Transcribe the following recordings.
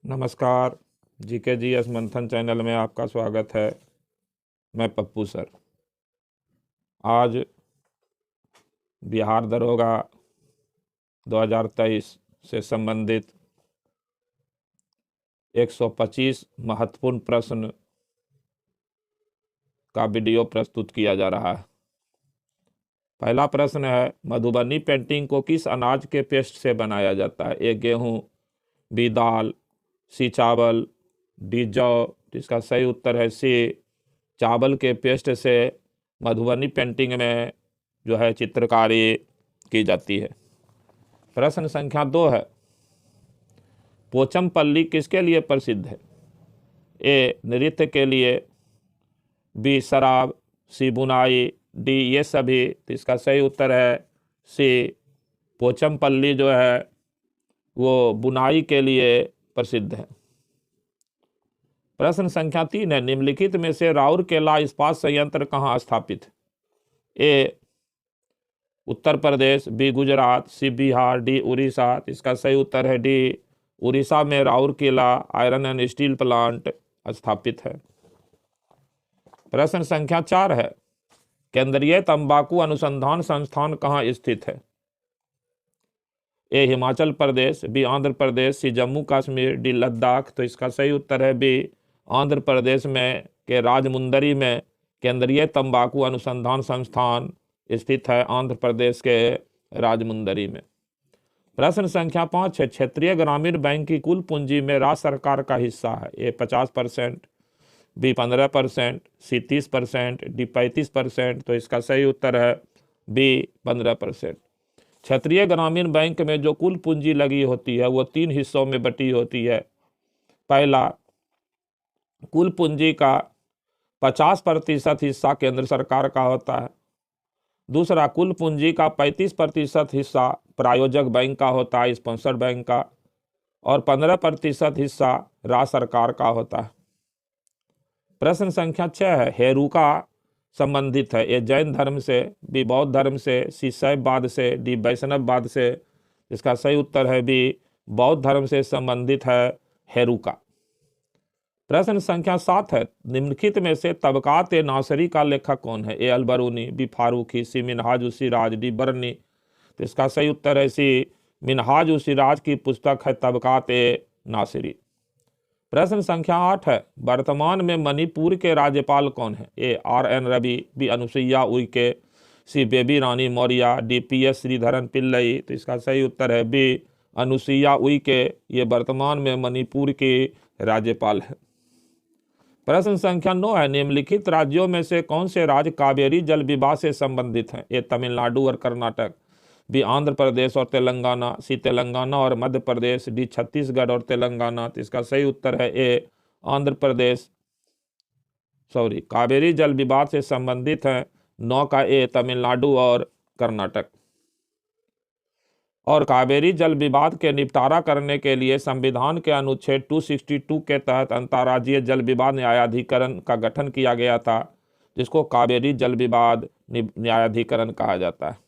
नमस्कार। GKGS मंथन channel में आपका स्वागत है। मैं पप्पू सर। आज बिहार दरोगा 2023 से संबंधित 125 महत्वपूर्ण प्रश्न का वीडियो प्रस्तुत किया जा रहा है। पहला प्रश्न है, मधुबनी पेंटिंग को किस अनाज के पेस्ट से बनाया जाता है? ए गेहूँ, बी दाल, सी चावल, डी जौ। इसका सही उत्तर है सी चावल के पेस्ट से मधुबनी पेंटिंग में जो है चित्रकारी की जाती है। प्रश्न संख्या 2 है, पोचमपल्ली किसके लिए प्रसिद्ध है? ए नृत्य के लिए, बी शराब, सी बुनाई, डी ये सभी। तो इसका सही उत्तर है सी पोचमपल्ली जो है वो बुनाई के लिए प्रसिद्ध है। प्रश्न संख्या 3 है, निम्नलिखित में से राउरकेला इस्पात संयंत्र कहाँ स्थापित है? ए उत्तर प्रदेश, बी गुजरात, सी बिहार, डी उड़ीसा। इसका सही उत्तर है डी उड़ीसा में Rourkela iron and steel plant स्थापित है। प्रश्न संख्या 4 है, केंद्रीय तंबाकू अनुसंधान संस्थान कहाँ स्थित है? ए हिमाचल प्रदेश, बी आंध्र प्रदेश, सी जम्मू कश्मीर, डी लद्दाख। तो इसका सही उत्तर है बी आंध्र प्रदेश में के राजमुंदरी में केंद्रीय तंबाकू अनुसंधान संस्थान स्थित है, आंध्र प्रदेश के राजमुंदरी में। प्रश्न संख्या 5 है, क्षेत्रीय ग्रामीण बैंक की कुल पूंजी में राज्य सरकार का हिस्सा है? ए 50%, बी 15%, सी 30%, डी 35%। तो इसका सही उत्तर है बी 15%। क्षेत्रीय ग्रामीण बैंक में जो कुल पूंजी लगी होती है वो 3 हिस्सों में बटी होती है। पहला, कुल पूंजी का 50% हिस्सा केंद्र सरकार का होता है। दूसरा, कुल पूंजी का 35% हिस्सा प्रायोजक बैंक का होता है, स्पॉन्सर्ड बैंक का, और 15% हिस्सा राज्य सरकार का होता है। प्रश्न संख्या 6 है, हेरुका संबंधित है? ए जैन धर्म से, बी बौद्ध धर्म से, सी शैववाद से, डी वैष्णववाद से। इसका सही उत्तर है बी बौद्ध धर्म से संबंधित है हेरुका। प्रश्न संख्या 7 है, निम्नलिखित में से तबकात ए नासरी का लेखक कौन है? ए अलबरूनी, बी फारूकी, सी मिनहाज उस सिराज, डी बरनी। तो इसका सही उत्तर है सी मिनहाज उस सिराज की पुस्तक है तबकात ए नासरी। प्रश्न संख्या 8 है, वर्तमान में मणिपुर के राज्यपाल कौन है? ए RN रवि, बी अनुसुईया उइके, सी बेबी रानी मौर्य, डी PS श्रीधरन पिल्लई। तो इसका सही उत्तर है बी अनुसुईया उइके, ये वर्तमान में मणिपुर के राज्यपाल है। प्रश्न संख्या 9 है, निम्नलिखित राज्यों में से कौन से राज्य कावेरी जल विवाद से संबंधित हैं? ए तमिलनाडु और कर्नाटक, बी आंध्र प्रदेश और तेलंगाना, सी तेलंगाना और मध्य प्रदेश, डी छत्तीसगढ़ और तेलंगाना। तो इसका सही उत्तर है ए आंध्र प्रदेश, कावेरी जल विवाद से संबंधित है 9 का ए तमिलनाडु और कर्नाटक। और कावेरी जल विवाद के निपटारा करने के लिए संविधान के अनुच्छेद 262 के तहत अंतर्राज्यीय जल विवाद न्यायाधिकरण का गठन किया गया था, जिसको कावेरी जल विवाद न्यायाधिकरण कहा जाता है।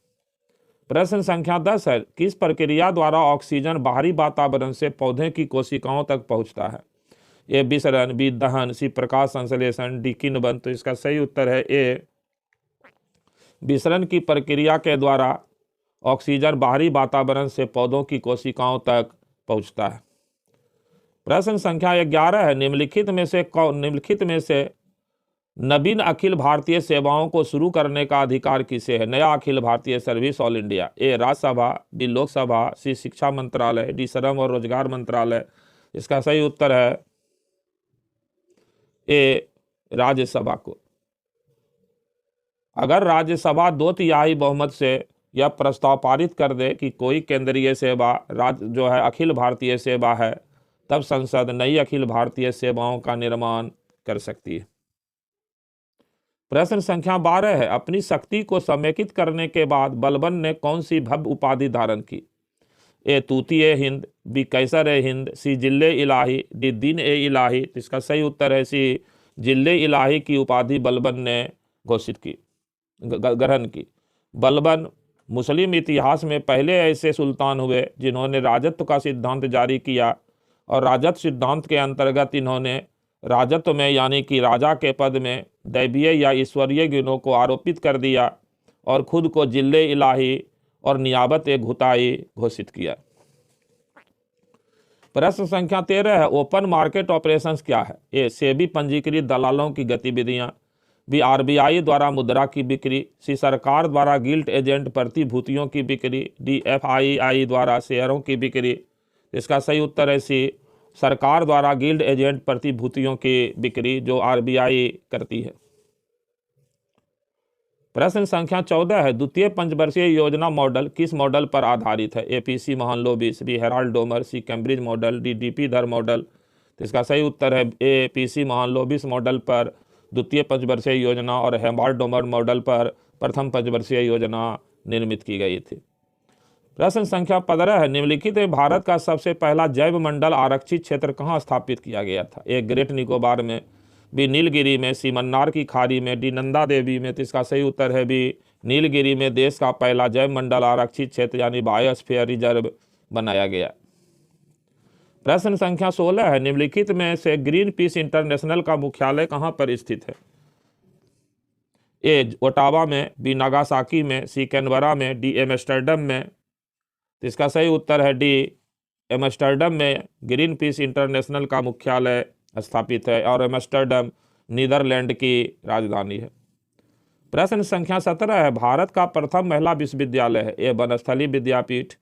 प्रश्न संख्या 10 है, किस प्रक्रिया द्वारा ऑक्सीजन बाहरी वातावरण से पौधे की कोशिकाओं तक पहुंचता है? ए विसरण, बी दहन, सी प्रकाश संश्लेषण, डी किण्वन। तो इसका सही उत्तर है ए विसरण की प्रक्रिया के द्वारा ऑक्सीजन बाहरी वातावरण से पौधों की कोशिकाओं तक पहुंचता है। प्रश्न संख्या 11 है, निम्नलिखित में से नवीन अखिल भारतीय सेवाओं को शुरू करने का अधिकार किसे है? नया Akhil Bharatiya service all India. ए राज्यसभा, बी लोकसभा, सी शिक्षा मंत्रालय, डी श्रम और रोजगार मंत्रालय। इसका सही उत्तर है ए राज्यसभा को। अगर राज्यसभा 2/3 बहुमत से यह प्रस्ताव पारित कर दे कि कोई केंद्रीय सेवा राज्य जो है अखिल भारतीय सेवा है, तब संसद नई अखिल भारतीय सेवाओं का निर्माण कर सकती है। प्रश्न संख्या 12 है, अपनी शक्ति को समेकित करने के बाद बलबन ने कौन सी भव्य उपाधि धारण की? ए तूती ए हिंद, बी कैसर ए हिंद, सी जिले इलाही, डी दीन ए इलाही। तो इसका सही उत्तर है सी जिले इलाही की उपाधि बलबन ने घोषित की, ग्रहण की। बलबन मुस्लिम इतिहास में पहले ऐसे सुल्तान हुए जिन्होंने राजत्व का सिद्धांत जारी किया और राजत्व सिद्धांत के अंतर्गत इन्होंने राजत्व में यानी कि राजा के पद में दैवीय या ईश्वरीय गुणों को आरोपित कर दिया और खुद को जिले इलाही और नियाबत ए घुताई घोषित किया। प्रश्न संख्या 13 है, ओपन मार्केट ऑपरेशंस क्या है? ए सेबी पंजीकृत दलालों की गतिविधियां, बी आरबीआई द्वारा मुद्रा की बिक्री, सी सरकार द्वारा गिल्ट एजेंट प्रतिभूतियों की बिक्री, डी एफआईआई द्वारा शेयरों की बिक्री। इसका सही उत्तर है सी सरकार द्वारा गिल्ड एजेंट प्रतिभूतियों की बिक्री जो आरबीआई करती है। प्रश्न संख्या 14 है, द्वितीय पंचवर्षीय योजना मॉडल किस मॉडल पर आधारित है? A PC Mahalanobis, B Harrod Domar, C Cambridge model, D DP Dhar model. तो इसका सही उत्तर है ए पीसी महालनोबिस मॉडल पर द्वितीय पंचवर्षीय योजना और हेराल्ड डोमर मॉडल पर प्रथम पंचवर्षीय योजना निर्मित की गई थी। प्रश्न संख्या 15 है, निम्नलिखित में भारत का सबसे पहला जैव मंडल आरक्षित क्षेत्र कहाँ स्थापित किया गया था? ए ग्रेट निकोबार में, बी नीलगिरी में, सी मन्नार की खाड़ी में, डी नंदा देवी में। तो इसका सही उत्तर है बी नीलगिरी में देश का पहला जैव मंडल आरक्षित क्षेत्र यानी बायोस्फीयर रिजर्व बनाया गया। प्रश्न संख्या 16 है, निम्नलिखित में से ग्रीन पीस इंटरनेशनल का मुख्यालय कहाँ पर स्थित है? ए ओटावा में, बी नागासाकी में, सी कैनबरा में, डी एम्स्टर्डम में। तो इसका सही उत्तर है डी एम्स्टर्डम में ग्रीन पीस इंटरनेशनल का मुख्यालय स्थापित है और एम्स्टर्डम नीदरलैंड की राजधानी है। प्रश्न संख्या 17 है, भारत का प्रथम महिला विश्वविद्यालय है? ए बनस्थली विद्यापीठ,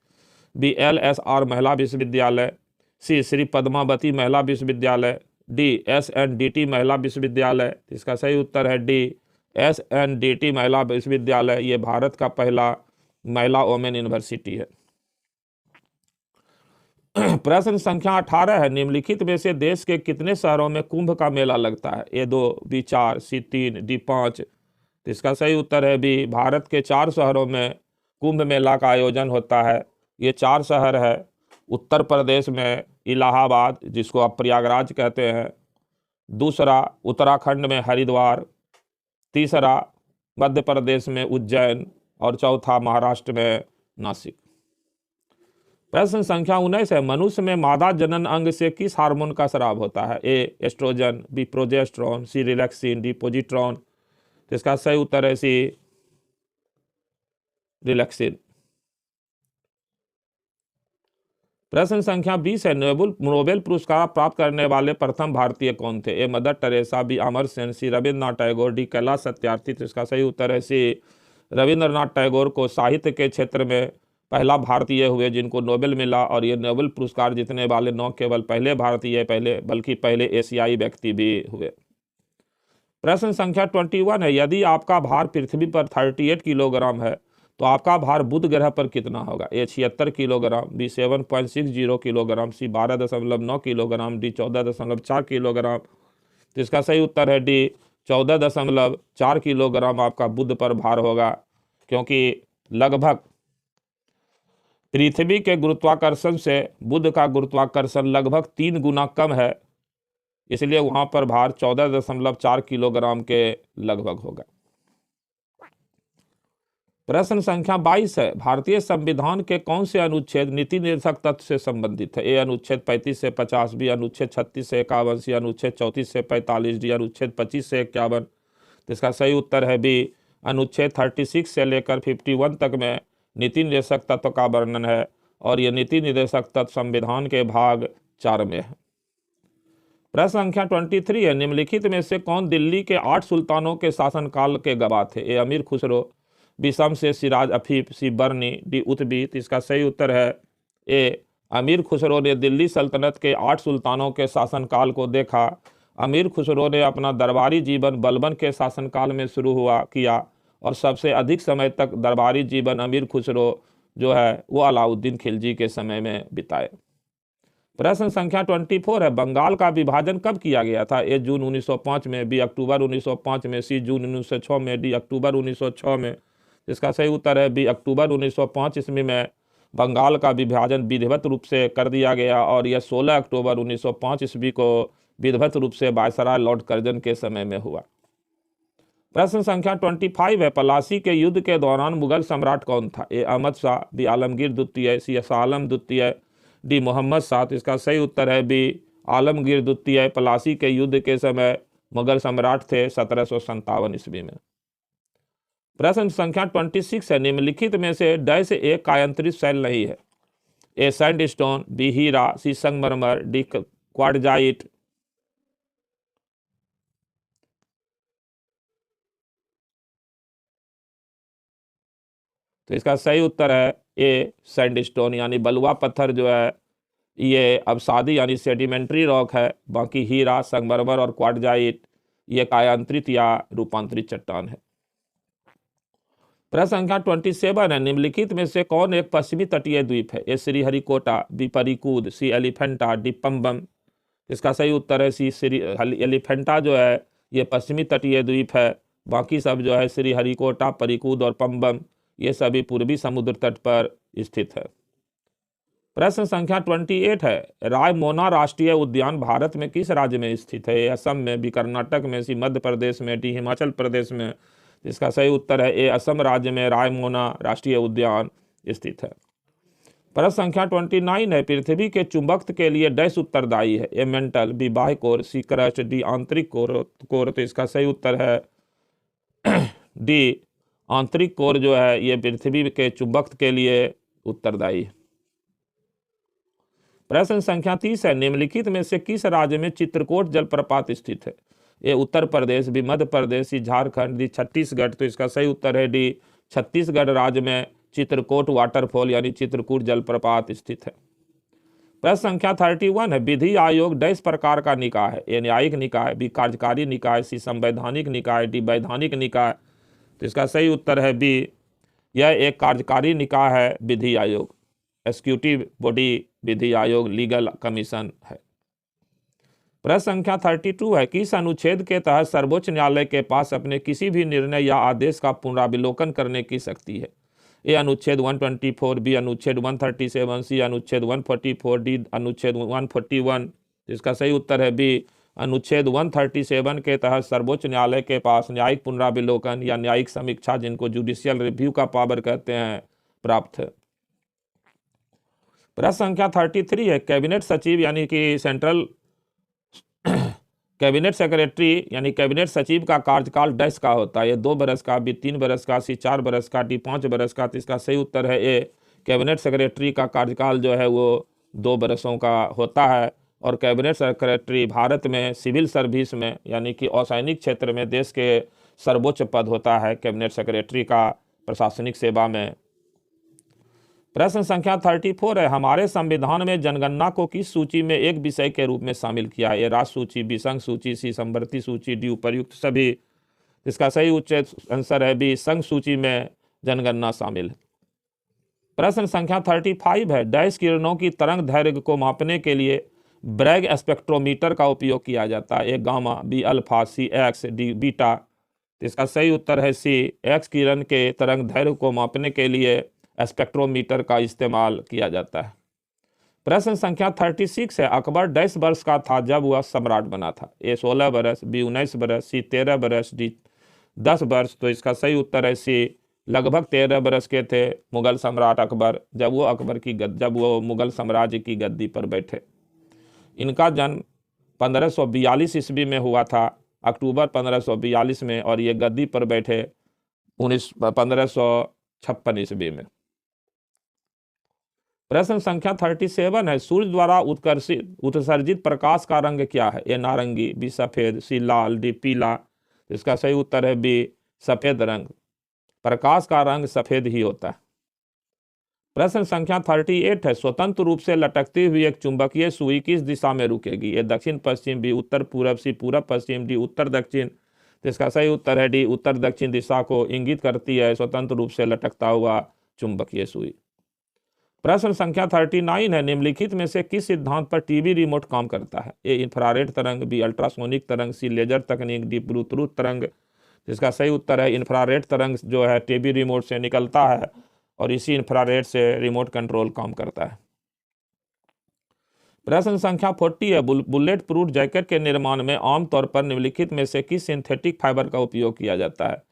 बी LSR महिला विश्वविद्यालय, सी श्री पद्मावती महिला विश्वविद्यालय, डी SNDT महिला विश्वविद्यालय। इसका सही उत्तर है डी SNDT महिला विश्वविद्यालय। ये भारत का पहला महिला वोमेन यूनिवर्सिटी है। प्रश्न संख्या 18 है, निम्नलिखित में से देश के कितने शहरों में कुंभ का मेला लगता है? ए 2, बी 4, सी 3, डी 5। तो इसका सही उत्तर है बी भारत के 4 शहरों में कुंभ मेला का आयोजन होता है। ये 4 शहर है, उत्तर प्रदेश में इलाहाबाद जिसको आप प्रयागराज कहते हैं, दूसरा उत्तराखंड में हरिद्वार, तीसरा मध्य प्रदेश में उज्जैन और चौथा महाराष्ट्र में नासिक। प्रश्न संख्या 19 है, मनुष्य में मादा जनन अंग से किस हार्मोन का स्राव होता है? ए एस्ट्रोजन, बी प्रोजेस्टेरोन, सी रिलैक्सिन, डी पोजिट्रॉन। तो इसका सही उत्तर है सी रिलैक्सिन। प्रश्न संख्या 20 है, नोबेल पुरस्कार प्राप्त करने वाले प्रथम भारतीय कौन थे? A Mother Teresa, B Amar Sen, C Rabindranath Tagore, D Kailash Satyarthi. तो इसका सही उत्तर है सी रविन्द्रनाथ टैगोर को साहित्य के क्षेत्र में पहला भारतीय हुए जिनको नोबेल मिला। और ये नोबेल पुरस्कार जीतने वाले न केवल पहले भारतीय बल्कि पहले एशियाई व्यक्ति भी हुए। प्रश्न संख्या 21 है, यदि आपका भार पृथ्वी पर 38 किलोग्राम है तो आपका भार बुध ग्रह पर कितना होगा? ए 76 किलोग्राम, बी 7.60 किलोग्राम, सी 12.9 किलोग्राम, डी 14.4 किलोग्राम। तो इसका सही उत्तर है डी 14.4 किलोग्राम आपका बुध पर भार होगा, क्योंकि लगभग पृथ्वी के गुरुत्वाकर्षण से बुध का गुरुत्वाकर्षण लगभग 3 गुना कम है, इसलिए वहां पर भार 14.4 किलोग्राम के लगभग होगा। प्रश्न संख्या 22 है, भारतीय संविधान के कौन से अनुच्छेद नीति निर्देशक तत्व से संबंधित है? ए अनुच्छेद 35 से 50, बी अनुच्छेद 36 से 51, सी अनुच्छेद 34 से 45, डी अनुच्छेद 25 से 51। तो इसका सही उत्तर है बी अनुच्छेद 36 से लेकर 51 तक में नीति निर्देशक तत्व का वर्णन है और यह नीति निर्देशक तत्व संविधान के भाग 4 में है। प्रश्न संख्या 23 है, निम्नलिखित में से कौन दिल्ली के 8 सुल्तानों के शासनकाल के गवाह थे? ए अमीर खुसरो, बी शमशेर सिराज अफीफ, सी बर्नी, डी उतबी। तो इसका सही उत्तर है ए अमीर खुसरो ने दिल्ली सल्तनत के 8 सुल्तानों के शासनकाल को देखा। अमीर खुसरो ने अपना दरबारी जीवन बलबन के शासनकाल में शुरू किया और सबसे अधिक समय तक दरबारी जीवन अमीर खुसरो जो है वो अलाउद्दीन खिलजी के समय में बिताए। प्रश्न संख्या 24 है, बंगाल का विभाजन कब किया गया था? ए जून 1905 में, बी अक्टूबर 1905 में, सी जून 1906 में, डी अक्टूबर 1906 में। इसका सही उत्तर है बी अक्टूबर 1905 ईस्वी में बंगाल का विभाजन विधिवत रूप से कर दिया गया और यह 16 अक्टूबर 1905 ईस्वी को विधिवत रूप से वायसराय लॉर्ड कर्जन के समय में हुआ। प्रश्न संख्या 25 है, पलासी के युद्ध के दौरान मुगल सम्राट कौन था? ए अहमद शाह, बी आलमगीर द्वितीय, सी शाह आलम द्वितीय, डी मोहम्मद शाह। तो इसका सही उत्तर है बी आलमगीर द्वितीय। प्लासी के युद्ध के समय मुगल सम्राट थे 1757 ईस्वी में। प्रश्न संख्या 26 है, निम्नलिखित में से डैश एक कायांतरित शैल नहीं है? ए सैंडस्टोन, बी हीरा, सी संगमरमर, डी क्वार्टजाइट। तो इसका सही उत्तर है ए सैंडस्टोन, यानी बलुआ पत्थर जो है ये अवसादी यानी सेडिमेंट्री रॉक है। बाकी हीरा, संगमरमर और क्वार्टजाइट ये कायांतरित या रूपांतरित चट्टान है। प्रश्न संख्या 27 है, निम्नलिखित में से कौन एक पश्चिमी तटीय द्वीप है? ए श्रीहरिकोटा, बी परीकूद, सी एलिफेंटा, डी पंबम। इसका सही उत्तर है सी एलिफेंटा जो है ये पश्चिमी तटीय द्वीप है। बाकी सब जो है श्रीहरिकोटा, परीकूद और पंबम ये सभी पूर्वी समुद्र तट पर स्थित है। प्रश्न संख्या 28 है, रायमोना राष्ट्रीय उद्यान भारत में किस राज्य में स्थित है? ए असम में, बी कर्नाटक में, सी मध्य प्रदेश में, डी हिमाचल प्रदेश में। इसका सही उत्तर है ए असम राज्य में रायमोना राष्ट्रीय उद्यान स्थित है। प्रश्न संख्या 29 है, पृथ्वी के चुंबकत्व के लिए डैश उत्तरदायी है? ए मेंटल, बी बाह्य कोर, सी क्रस्ट, डी आंतरिक कोर। तो इसका सही उत्तर है डी आंतरिक कोर जो है ये पृथ्वी के चुंबकत्व के लिए उत्तरदायी है। प्रश्न संख्या 30 है, निम्नलिखित में से किस राज्य में चित्रकूट जलप्रपात स्थित है? ए उत्तर प्रदेश, बी मध्य प्रदेश, सी झारखंड, डी छत्तीसगढ़। तो इसका सही उत्तर है डी छत्तीसगढ़ राज्य में चित्रकूट वाटरफॉल यानी चित्रकूट जलप्रपात स्थित है। प्रश्न संख्या 31 है, विधि आयोग डैश प्रकार का निकाय है? ए न्यायिक निकाय, बी कार्यकारी निकाय, सी संवैधानिक निकाय, डी वैधानिक निकाय। तो इसका सही उत्तर है बी यह एक कार्यकारी निकाय है विधि आयोग। एग्जीक्यूटिव बॉडी विधि आयोग लीगल कमीशन है। प्रश्न संख्या 32 है, किस अनुच्छेद के तहत सर्वोच्च न्यायालय के पास अपने किसी भी निर्णय या आदेश का पुनरावलोकन करने की शक्ति है? ए अनुच्छेद 124, बी अनुच्छेद 137, सी अनुच्छेद 144, डी अनुच्छेद 141। इसका सही उत्तर है बी अनुच्छेद 137 के तहत सर्वोच्च न्यायालय के पास न्यायिक पुनरावलोकन या न्यायिक समीक्षा, जिनको जुडिशियल रिव्यू का पावर कहते हैं, प्राप्त है। प्रश्न संख्या 33 है, कैबिनेट सचिव यानी कि सेंट्रल कैबिनेट सेक्रेटरी यानी कैबिनेट सचिव का कार्यकाल डैश का होता है? ये 2 बरस का, बी 3 बरस का, सी 4 बरस का, डी 5 बरस का। तो इसका सही उत्तर है ए कैबिनेट सेक्रेटरी का कार्यकाल जो है वो 2 बरसों का होता है। और कैबिनेट सेक्रेटरी भारत में सिविल सर्विस में यानी कि असैनिक क्षेत्र में देश के सर्वोच्च पद होता है कैबिनेट सेक्रेटरी का प्रशासनिक सेवा में। प्रश्न संख्या 34 है, हमारे संविधान में जनगणना को किस सूची में एक विषय के रूप में शामिल किया है? ए राष्ट्र सूची, बी संघ सूची, सी समवर्ती सूची, डी उपर्युक्त सभी। इसका सही आंसर है बी संघ सूची में जनगणना शामिल है। प्रश्न संख्या 35 है, डैश किरणों की तरंग दैर्घ्य को मापने के लिए ब्रैग स्पेक्ट्रोमीटर का उपयोग किया जाता है? ए gamma, be alpha, C x, D beta. इसका सही उत्तर है सी एक्स किरण के तरंग दैर्घ्य को मापने के लिए स्पेक्ट्रोमीटर का इस्तेमाल किया जाता है। प्रश्न संख्या 36 है, अकबर डैश वर्ष का था जब वह सम्राट बना था? ए 16 बरस, बी 19 बरस, सी 13 बरस, डी 10 वर्ष। तो इसका सही उत्तर है सी लगभग 13 बरस के थे मुगल सम्राट अकबर जब वो मुगल साम्राज्य की गद्दी पर बैठे। इनका जन्म 1542 ईस्वी में हुआ था, अक्टूबर 1542 में, और ये गद्दी पर बैठे 1556 ईस्वी में। प्रश्न संख्या 37 है, सूर्य द्वारा उत्सर्जित प्रकाश का रंग क्या है? ए नारंगी, बी सफेद, सी लाल, डी पीला। इसका सही उत्तर है बी सफेद रंग। प्रकाश का रंग सफेद ही होता है। प्रश्न संख्या 38 है, स्वतंत्र रूप से लटकती हुई एक चुंबकीय सुई किस दिशा में रुकेगी? ए दक्षिण पश्चिम, बी उत्तर पूरब, सी पूरब पश्चिम, डी उत्तर दक्षिण। तो इसका सही उत्तर है डी उत्तर दक्षिण दिशा को इंगित करती है स्वतंत्र रूप से लटकता हुआ चुंबकीय सुई। प्रश्न संख्या 39 है, निम्नलिखित में से किस सिद्धांत पर टीवी रिमोट काम करता है? ए इंफ्रारेड तरंग, बी अल्ट्रासोनिक तरंग, सी लेजर तकनीक, डी ब्लूटूथ तरंग। इसका सही उत्तर है इंफ्रारेड तरंग जो है टीवी रिमोट से निकलता है और इसी इंफ्रारेड से रिमोट कंट्रोल काम करता है। प्रश्न संख्या 40 है, बुलेट प्रूफ जैकेट के निर्माण में आमतौर पर निम्नलिखित में से किस सिंथेटिक फाइबर का उपयोग किया जाता है?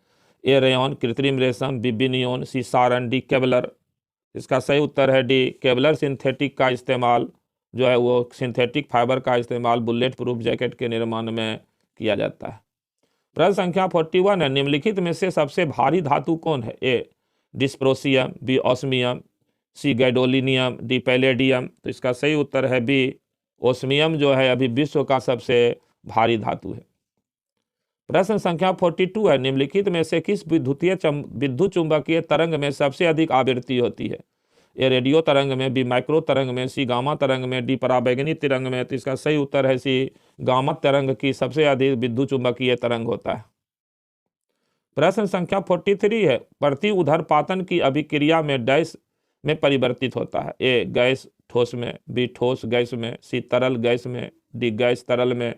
ए रेयॉन, कृत्रिम रेशम, बी विनियोन, सी सारन, डी केवलर। इसका सही उत्तर है डी केवलर सिंथेटिक का इस्तेमाल जो है वो सिंथेटिक फाइबर का इस्तेमाल बुलेट प्रूफ जैकेट के निर्माण में किया जाता है। प्रश्न संख्या 41 है, निम्नलिखित में से सबसे भारी धातु कौन है? ए डिस्प्रोसियम, बी ऑस्मियम, सी गैडोलिनियम, डी पैलेडियम। तो इसका सही उत्तर है बी ओस्मियम जो है अभी विश्व का सबसे भारी धातु है। प्रश्न संख्या 42 है, निम्नलिखित में से किस विद्युत चुंबकीय तरंग में सबसे अधिक आवृत्ति होती है? ए रेडियो तरंग में, बी माइक्रो तरंग में, सी गामा तरंग में, डी पराबैंगनी तरंग में। तो इसका सही उत्तर है सी गामा तरंग की सबसे अधिक विद्युत चुंबकीय तरंग होता है। प्रश्न संख्या 43 है, प्रति उधर्पातन की अभिक्रिया में डैश में परिवर्तित होता है? ए गैस ठोस में, बी ठोस गैस में, सी तरल गैस में, डी गैस तरल में।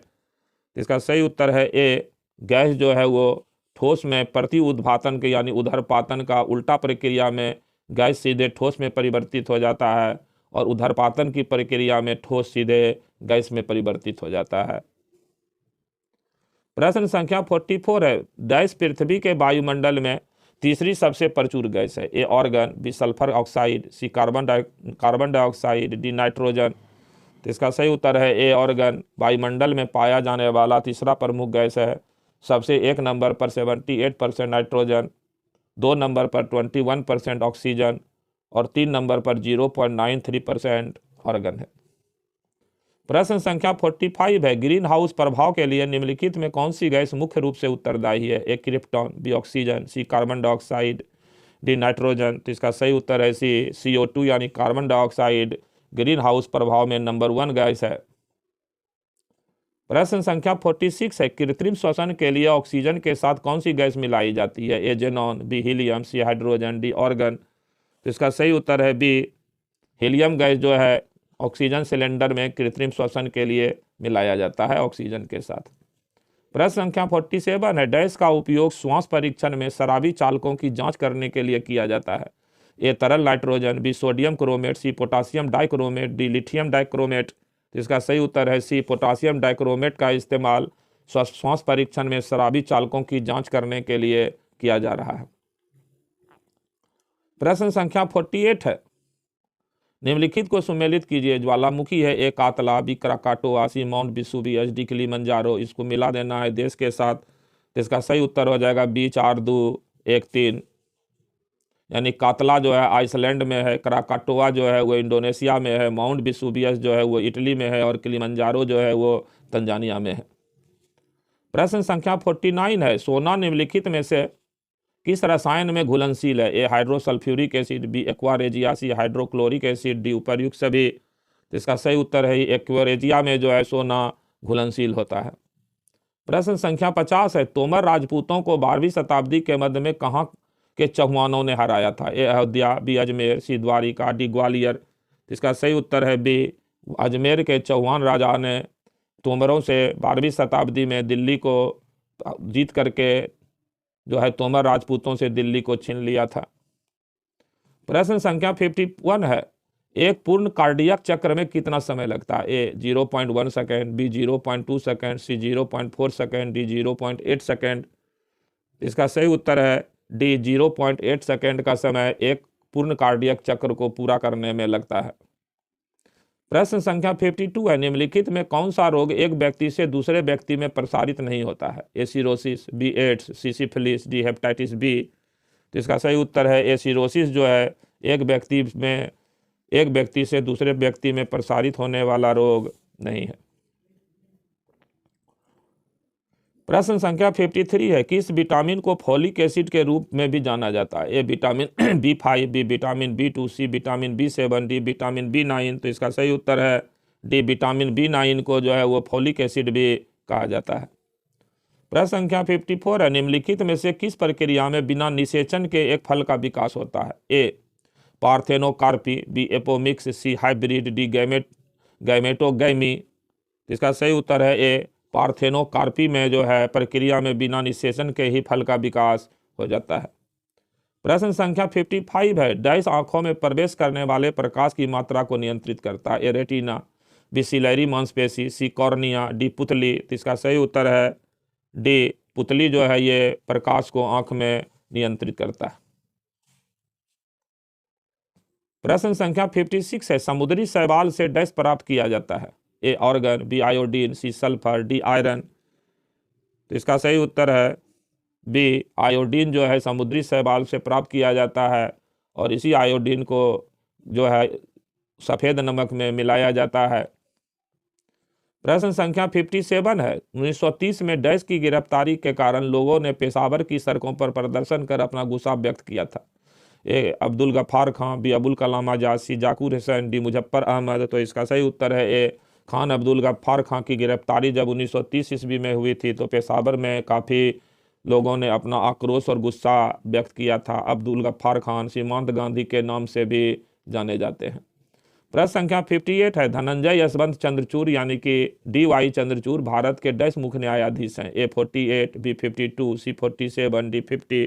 इसका सही उत्तर है ए गैस जो है वो ठोस में प्रति उद्घाटन के यानी उधर्पातन का उल्टा प्रक्रिया में गैस सीधे ठोस में परिवर्तित हो जाता है और उधर्पातन की प्रक्रिया में ठोस सीधे गैस में परिवर्तित हो जाता है। प्रश्न संख्या 44 है, डैश पृथ्वी के वायुमंडल में तीसरी सबसे प्रचुर गैस है? A argon, B sulphur oxide, C carbon dioxide, D nitrogen. तो इसका सही उत्तर है ए ऑर्गन वायुमंडल में पाया जाने वाला तीसरा प्रमुख गैस है। सबसे 1 नंबर पर 78% नाइट्रोजन, 2 नंबर पर 21% ऑक्सीजन और 3 नंबर पर 0.93% ऑर्गन है। प्रश्न संख्या 45 है, ग्रीन हाउस प्रभाव के लिए निम्नलिखित में कौन सी गैस मुख्य रूप से उत्तरदायी है? ए क्रिप्टॉन, बी ऑक्सीजन, सी कार्बन डाइऑक्साइड, डी नाइट्रोजन। तो इसका सही उत्तर है सी CO2 यानी कार्बन डाइऑक्साइड ग्रीन हाउस प्रभाव में नंबर 1 गैस है। प्रश्न संख्या 46 है, कृत्रिम श्वसन के लिए ऑक्सीजन के साथ कौन सी गैस मिलाई जाती है? ए xenon, B helium, C hydrogen, D organ. तो इसका सही उत्तर है बी हीलियम गैस जो है ऑक्सीजन सिलेंडर में कृत्रिम श्वसन के लिए मिलाया जाता है ऑक्सीजन के साथ। प्रश्न संख्या 47 है, डैश का उपयोग श्वास परीक्षण में शराबी चालकों की जांच करने के लिए किया जाता है? ए तरल nitrogen, B sodium chromate, C potassium dichromate, D lithium dichromate. इसका सही उत्तर है सी पोटासियम डाइक्रोमेट का इस्तेमाल श्वास परीक्षण में शराबी चालकों की जांच करने के लिए किया जा रहा है। प्रश्न संख्या 48 है, निम्नलिखित को सुमेलित कीजिए। ज्वालामुखी है ए कातला, बी क्राकाटोआ, सी माउंट वेसुवियस, डी किलिमंजारो। इसको मिला देना है देश के साथ। तो इसका सही उत्तर हो जाएगा बी 4 2 1 3 यानी कातला जो है आइसलैंड में है, क्राकाटोआ जो है वो इंडोनेशिया में है, माउंट वेसुवियस जो है वो इटली में है और किलिमंजारो जो है वो तंजानिया में है। प्रश्न संख्या 49 है, सोना निम्नलिखित में से किस रसायन में घुलनशील है? ए हाइड्रोसल्फ्यूरिक एसिड, बी एक्वारेजिया, सी हाइड्रोक्लोरिक एसिड, डी उपर्युक्त सभी। तो इसका सही उत्तर है एक्वारेजिया में जो है सोना घुलनशील होता है। प्रश्न संख्या 50 है, तोमर राजपूतों को 12वीं शताब्दी के मध्य में कहाँ के चौहानों ने हराया था? ए अयोध्या, बी अजमेर, सी द्वारिका, डी ग्वालियर। इसका सही उत्तर है बी अजमेर के चौहान राजा ने तोमरों से 12वीं शताब्दी में दिल्ली को जीत करके जो है तोमर राजपूतों से दिल्ली को छीन लिया था। प्रश्न संख्या 51 है, एक पूर्ण कार्डियक चक्र में कितना समय लगता है? ए 0.1 सेकेंड, बी 0.2 सेकेंड, सी 0.4 सेकेंड, डी 0.8 सेकेंड। इसका सही उत्तर है डी 0.8 सेकेंड का समय एक पूर्ण कार्डियक चक्र को पूरा करने में लगता है। प्रश्न संख्या 52 है, निम्नलिखित में कौन सा रोग एक व्यक्ति से दूसरे व्यक्ति में प्रसारित नहीं होता है? ए सिरोसिस, बी एड्स, सी सिफिलिस, डी हेपेटाइटिस बी। तो इसका सही उत्तर है ए सिरोसिस जो है एक व्यक्ति से दूसरे व्यक्ति में प्रसारित होने वाला रोग नहीं है। प्रश्न संख्या 53 है, किस विटामिन को फोलिक एसिड के रूप में भी जाना जाता है? A vitamin B5, B vitamin B2, C vitamin B7, D vitamin B9। तो इसका सही उत्तर है डी विटामिन B9 को जो है वो फोलिक एसिड भी कहा जाता है। प्रश्न संख्या 54 है, निम्नलिखित में से किस प्रक्रिया में बिना निषेचन के एक फल का विकास होता है? A parthenocarpy, B apomixis, C hybrid, D gametogamy. इसका सही उत्तर है ए पार्थेनोकार्पी में जो है प्रक्रिया में बिना निषेचन के ही फल का विकास हो जाता है। प्रश्न संख्या 55 है, डैश आंखों में प्रवेश करने वाले प्रकाश की मात्रा को नियंत्रित करता है? ए रेटिना, बी सिलेरी मांसपेशी, सी कॉर्निया, डी पुतली। तो इसका सही उत्तर है डी पुतली जो है ये प्रकाश को आंख में नियंत्रित करता है। प्रश्न संख्या 56 है, समुद्री शैवाल से डैश प्राप्त किया जाता है? A argon, B iodine, C sulphur, D iron. तो इसका सही उत्तर है बी आयोडीन जो है समुद्री शैवाल से प्राप्त किया जाता है और इसी आयोडीन को जो है सफ़ेद नमक में मिलाया जाता है। प्रश्न संख्या 57 है, 1930 में डैश की गिरफ्तारी के कारण लोगों ने पेशावर की सड़कों पर प्रदर्शन कर अपना गुस्सा व्यक्त किया था? ए अब्दुल गफ्फार खां, बी अबुल कलाम आजाद, सी जाकिर हुसैन, डी मुजफ्फर अहमद। तो इसका सही उत्तर है ए खान अब्दुल गफ्फार खां की गिरफ्तारी जब 1930 ईस्वी में हुई थी तो पेशावर में काफ़ी लोगों ने अपना आक्रोश और गुस्सा व्यक्त किया था। अब्दुल गफ्फार खान सीमांत गांधी के नाम से भी जाने जाते हैं। प्रश्न संख्या 58 है, धनंजय यशवंत चंद्रचूड़ यानी कि डी.वाई. चंद्रचूड़ भारत के 10 मुख्य न्यायाधीश हैं? ए 48, बी 52, सी 47, डी 50।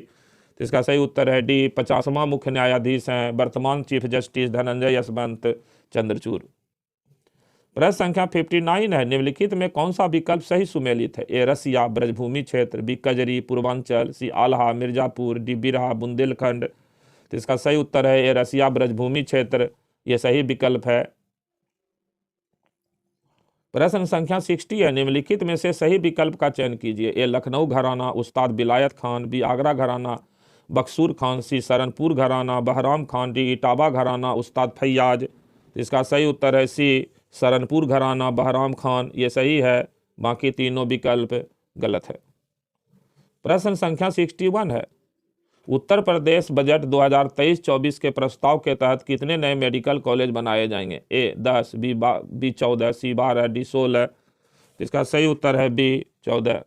तो इसका सही उत्तर है डी 50वां मुख्य न्यायाधीश हैं वर्तमान चीफ जस्टिस धनंजय यशवंत चंद्रचूड़। प्रश्न संख्या 59 है, निम्नलिखित में कौन सा विकल्प सही सुमेलित है? ए रसिया ब्रजभूमि क्षेत्र, बी कजरी पूर्वांचल, सी आल्हा मिर्जापुर, डी बिरहा बुंदेलखंड। तो इसका सही उत्तर है ए रसिया ब्रजभूमि क्षेत्र, ये सही विकल्प है। प्रश्न संख्या 60 है, निम्नलिखित में से सही विकल्प का चयन कीजिए। ए लखनऊ घराना उस्ताद बिलायत खान, बी आगरा घराना बक्सूर खान, सी सहारनपुर घराना बहराम खान, डी इटावा घराना उस्ताद फैयाज। इसका सही उत्तर है सी सहारनपुर घराना बहराम खान, ये सही है, बाकी तीनों विकल्प गलत है। प्रश्न संख्या 61 है, उत्तर प्रदेश बजट 2023-24 के प्रस्ताव के तहत कितने नए मेडिकल कॉलेज बनाए जाएंगे? ए 10, बी 14, सी 12, डी 16। इसका सही उत्तर है बी 14।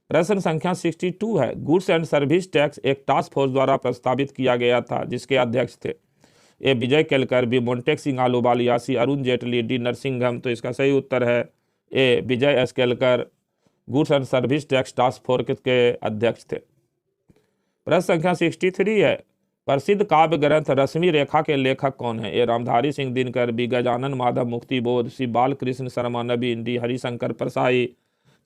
प्रश्न संख्या 62 है, गुड्स एंड सर्विस टैक्स एक टास्क फोर्स द्वारा प्रस्तावित किया गया था जिसके अध्यक्ष थे? A Vijay Kelkar, B Montek Singh Ahluwalia, C Arun Jaitley, D Narasimham. तो इसका सही उत्तर है A Vijay S Kelkar goods and service tax task force के अध्यक्ष थे। प्रश्न संख्या 63 है, प्रसिद्ध काव्य ग्रंथ रश्मि रेखा के लेखक कौन है? ए रामधारी सिंह दिनकर, बी गजानन माधव मुक्तिबोध, सी बालकृष्ण शर्मा नवीन, डी हरिशंकर परसाई।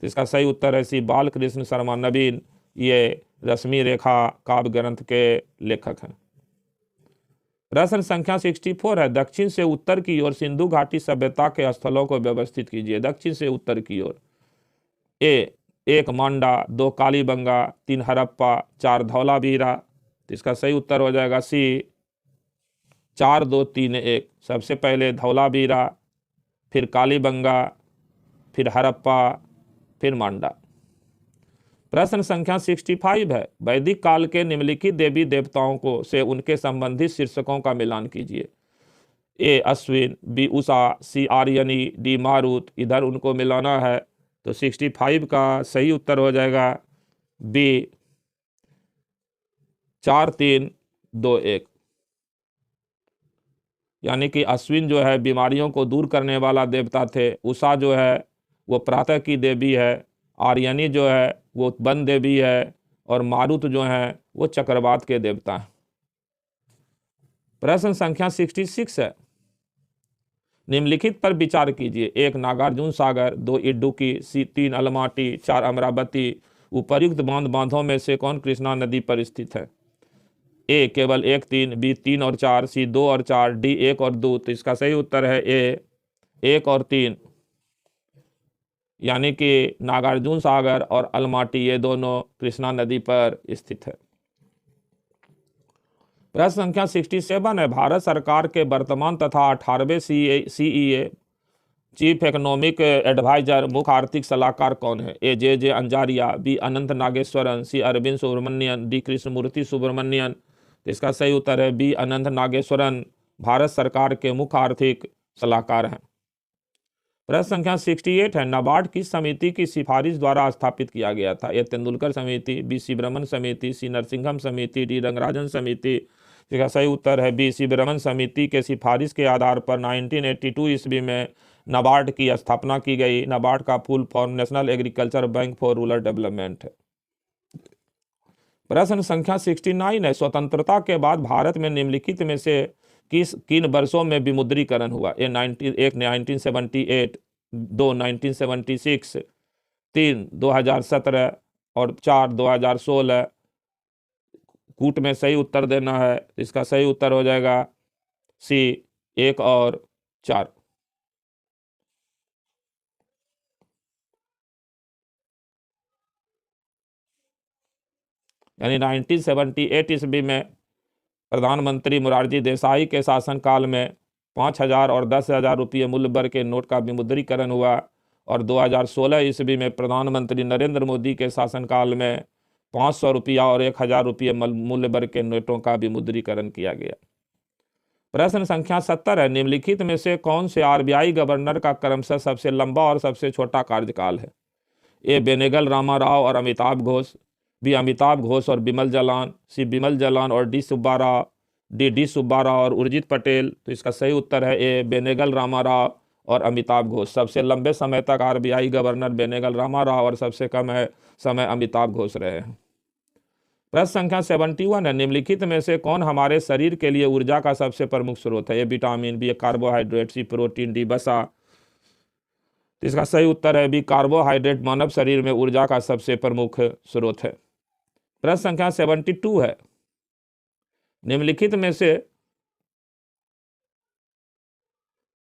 तो इसका सही उत्तर है सी बालकृष्ण शर्मा नवीन, ये रश्मि रेखा काव्य ग्रंथ के लेखक हैं। प्रश्न संख्या 64 है, दक्षिण से उत्तर की ओर सिंधु घाटी सभ्यता के स्थलों को व्यवस्थित कीजिए। दक्षिण से उत्तर की ओर। ए 1 मांडा, 2 कालीबंगा, 3 हड़प्पा, 4 धौलावीरा। तो इसका सही उत्तर हो जाएगा सी 4, 2, 3, 1। सबसे पहले धौलावीरा, फिर कालीबंगा, फिर हड़प्पा, फिर मांडा। प्रश्न संख्या 65 है, वैदिक काल के निम्नलिखित देवी देवताओं को से उनके संबंधित शीर्षकों का मिलान कीजिए। ए अश्विन, बी उषा, सी आर्यनी, डी मारुत। इधर उनको मिलाना है तो 65 का सही उत्तर हो जाएगा बी 4, 3, 2, 1। यानी कि अश्विन जो है बीमारियों को दूर करने वाला देवता थे, उषा जो है वो प्रातः की देवी है, आर्यनी जो है वो वन देवी है और मारुत जो है वो चक्रवात के देवता हैं। प्रश्न संख्या 66 है, निम्नलिखित पर विचार कीजिए। 1 नागार्जुन सागर, 2 इडुक्की, सी 3 अलमाटी, 4 अमरावती। उपर्युक्त बांधों में से कौन कृष्णा नदी पर स्थित है? ए केवल 1, 3, बी 3 और 4, सी 2 और 4, डी 1 और 2। तो इसका सही उत्तर है ए 1 और 3, यानी कि नागार्जुन सागर और अलमाटी ये दोनों कृष्णा नदी पर स्थित है। प्रश्न संख्या 67 है, भारत सरकार के वर्तमान तथा 18वें सीईए चीफ इकोनॉमिक एडवाइजर मुख्य आर्थिक सलाहकार कौन है? ए जे अंजारिया, बी अनंत नागेश्वरन, सी अरविंद सुब्रमण्यन, डी कृष्णमूर्ति सुब्रमण्यन। तो इसका सही उत्तर है बी अनंत नागेश्वरन भारत सरकार के मुख्य आर्थिक सलाहकार हैं। प्रश्न संख्या 68 है, नाबार्ड किस समिति की सिफारिश द्वारा स्थापित किया गया था? ए तेंदुलकर समिति, बी सीब्रमण समिति, सी नरसिंघम समिति, डी रंगराजन समिति। इसका सही उत्तर है बी सीब्रमण समिति के सिफारिश के आधार पर 1982 ईस्वी में नाबार्ड की स्थापना की गई। नाबार्ड का full form national agriculture bank for rural development है। प्रश्न संख्या 69 है, स्वतंत्रता के बाद भारत में निम्नलिखित में से किन वर्षों में विमुद्रीकरण हुआ? ए 1978, 2 1976, 3 2017 और 4 2016। कूट में सही उत्तर देना है। इसका सही उत्तर हो जाएगा सी 1 और 4। यानी 1978 ईस्वी में प्रधानमंत्री मोरारजी देसाई के शासनकाल में 5,000 और 10,000 रुपये मूल्य वर्ग के नोट का विमुद्रीकरण हुआ और 2016 ईस्वी में प्रधानमंत्री नरेंद्र मोदी के शासनकाल में 500 रुपया और 1,000 रुपये मूल्य वर्ग के नोटों का विमुद्रीकरण किया गया। प्रश्न संख्या 70 है, निम्नलिखित में से कौन से आरबीआई गवर्नर का क्रमशः सबसे लंबा और सबसे छोटा कार्यकाल है? ए बेनेगल रामाराव और अमिताभ घोष, बी अमिताभ घोष और बिमल जलान, सी बिमल जलान और डी सुब्बाराव और उर्जित पटेल। तो इसका सही उत्तर है ए बेनेगल रामाराव और अमिताभ घोष। सबसे लंबे समय तक आरबीआई गवर्नर बेनेगल रामाराव और सबसे कम समय अमिताभ घोष रहे हैं। प्रश्न संख्या 71 है, निम्नलिखित में से कौन हमारे शरीर के लिए ऊर्जा का सबसे प्रमुख स्रोत है? A vitamin, B carbohydrate, C protein, D वसा। तो इसका सही उत्तर है बी कार्बोहाइड्रेट मानव शरीर में ऊर्जा का सबसे प्रमुख स्रोत है। प्रश्न संख्या 72 है, निम्नलिखित में से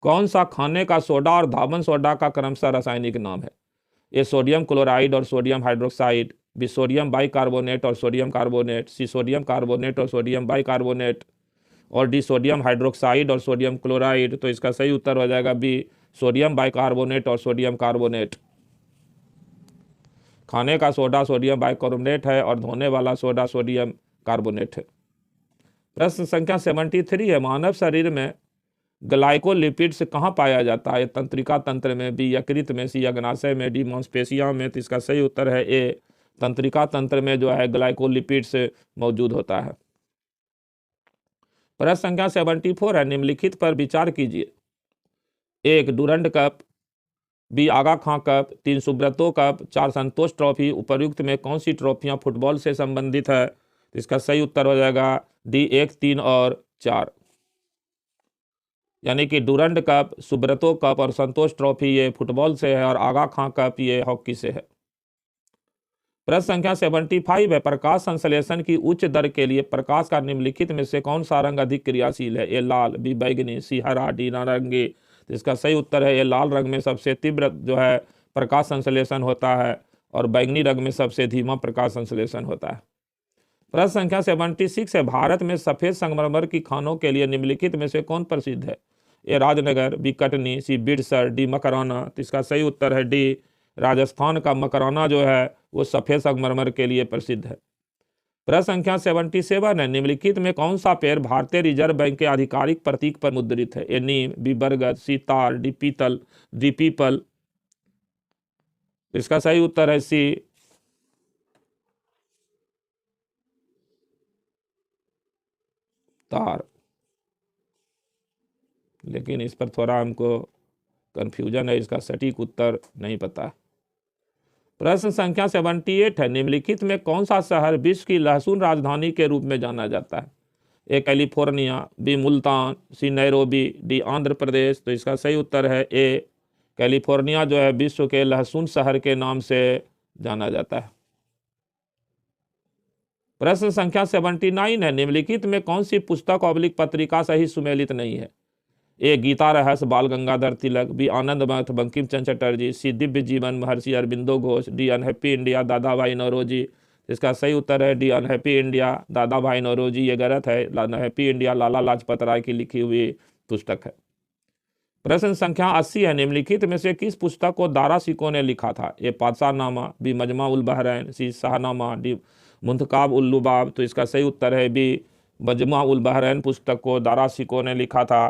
कौन सा खाने का सोडा और धावन सोडा का क्रमशः रासायनिक नाम है? ए सोडियम क्लोराइड और sodium hydroxide, B sodium bicarbonate और sodium carbonate, C sodium carbonate और सोडियम बाइकार्बोनेट और डी सोडियम हाइड्रोक्साइड और सोडियम क्लोराइड। तो इसका सही उत्तर हो जाएगा बी सोडियम बाइकार्बोनेट और सोडियम कार्बोनेट। खाने का सोडा सोडियम बाइकार्बोनेट है और धोने वाला सोडा सोडियम कार्बोनेट है। प्रश्न संख्या 73 है, मानव शरीर में ग्लाइकोलिपिड्स कहाँ पाया जाता है? तंत्रिका तंत्र में, बी यकृत में, सी अग्नाशय में, डी मांसपेशियों में। तो इसका सही उत्तर है ए तंत्रिका तंत्र में जो है ग्लाइकोलिपिड्स मौजूद होता है। प्रश्न संख्या 74 है, निम्नलिखित पर विचार कीजिए। 1 डुरंड कप, बी आगा खां कप, 3 सुब्रतो कप, 4 संतोष ट्रॉफी। उपर्युक्त में कौन सी ट्रॉफियां फुटबॉल से संबंधित है? तो इसका सही उत्तर हो जाएगा डी 1, 3 और 4। यानी कि डुरंड कप, सुब्रतो कप और संतोष ट्रॉफी ये फुटबॉल से है और आगा खां कप ये हॉकी से है। प्रश्न संख्या 75 है, प्रकाश संश्लेषण की उच्च दर के लिए प्रकाश का निम्नलिखित में से कौन सा रंग अधिक क्रियाशील है? ए लाल, बी बैगनी, सी हरा, डी नारंगी। तो इसका सही उत्तर है ये लाल रंग में सबसे तीव्र जो है प्रकाश संश्लेषण होता है और बैगनी रंग में सबसे धीमा प्रकाश संश्लेषण होता है। प्रश्न संख्या 76 है, भारत में सफेद संगमरमर की खानों के लिए निम्नलिखित में से कौन प्रसिद्ध है? ए राजनगर, बी कटनी, सी बिरसर, डी मकराना। तो इसका सही उत्तर है डी राजस्थान का मकराना जो है वो सफेद संगमरमर के लिए प्रसिद्ध है। प्रश्न संख्या 77 है, निम्नलिखित में कौन सा पेड़ भारतीय रिजर्व बैंक के आधिकारिक प्रतीक पर मुद्रित है? ए नीम, बी बरगद, सी तार, डी पीतल, डी पीपल। इसका सही उत्तर है सी तार। लेकिन इस पर थोड़ा हमको कंफ्यूजन है, इसका सटीक उत्तर नहीं पता। प्रश्न संख्या 78 है, निम्नलिखित में कौन सा शहर विश्व की लहसुन राजधानी के रूप में जाना जाता है? ए कैलिफोर्निया, बी मुल्तान, सी नैरोबी, डी आंध्र प्रदेश। तो इसका सही उत्तर है ए कैलिफोर्निया जो है विश्व के लहसुन शहर के नाम से जाना जाता है। प्रश्न संख्या 79 है, निम्नलिखित में कौन सी पुस्तक ऑब्लिक पत्रिका सही सुमेलित नहीं है? ए गीता रहस्य बाल गंगाधर तिलक, बी आनंद मठ बंकिम चंद्र चटर्जी, सी दिव्य जीवन महर्षि Aurobindo Ghosh, D unhappy India दादा भाई नौरोजी। इसका सही उत्तर है डी अनहैप्पी इंडिया दादा भाई नौरोजी। ये गलत है, अनहैप्पी इंडिया लाला लाजपत राय की लिखी हुई पुस्तक है। प्रश्न संख्या 80 है, निम्नलिखित में से किस पुस्तक को दारा सिको ने लिखा था? ए पातशाहनामा, बी मजमा उल बहरैन, सी शाहनामा, डी मुंतखाब उल लुबाब। तो इसका सही उत्तर है बी मजमा उल बहरैन पुस्तक को दारा सिको ने लिखा था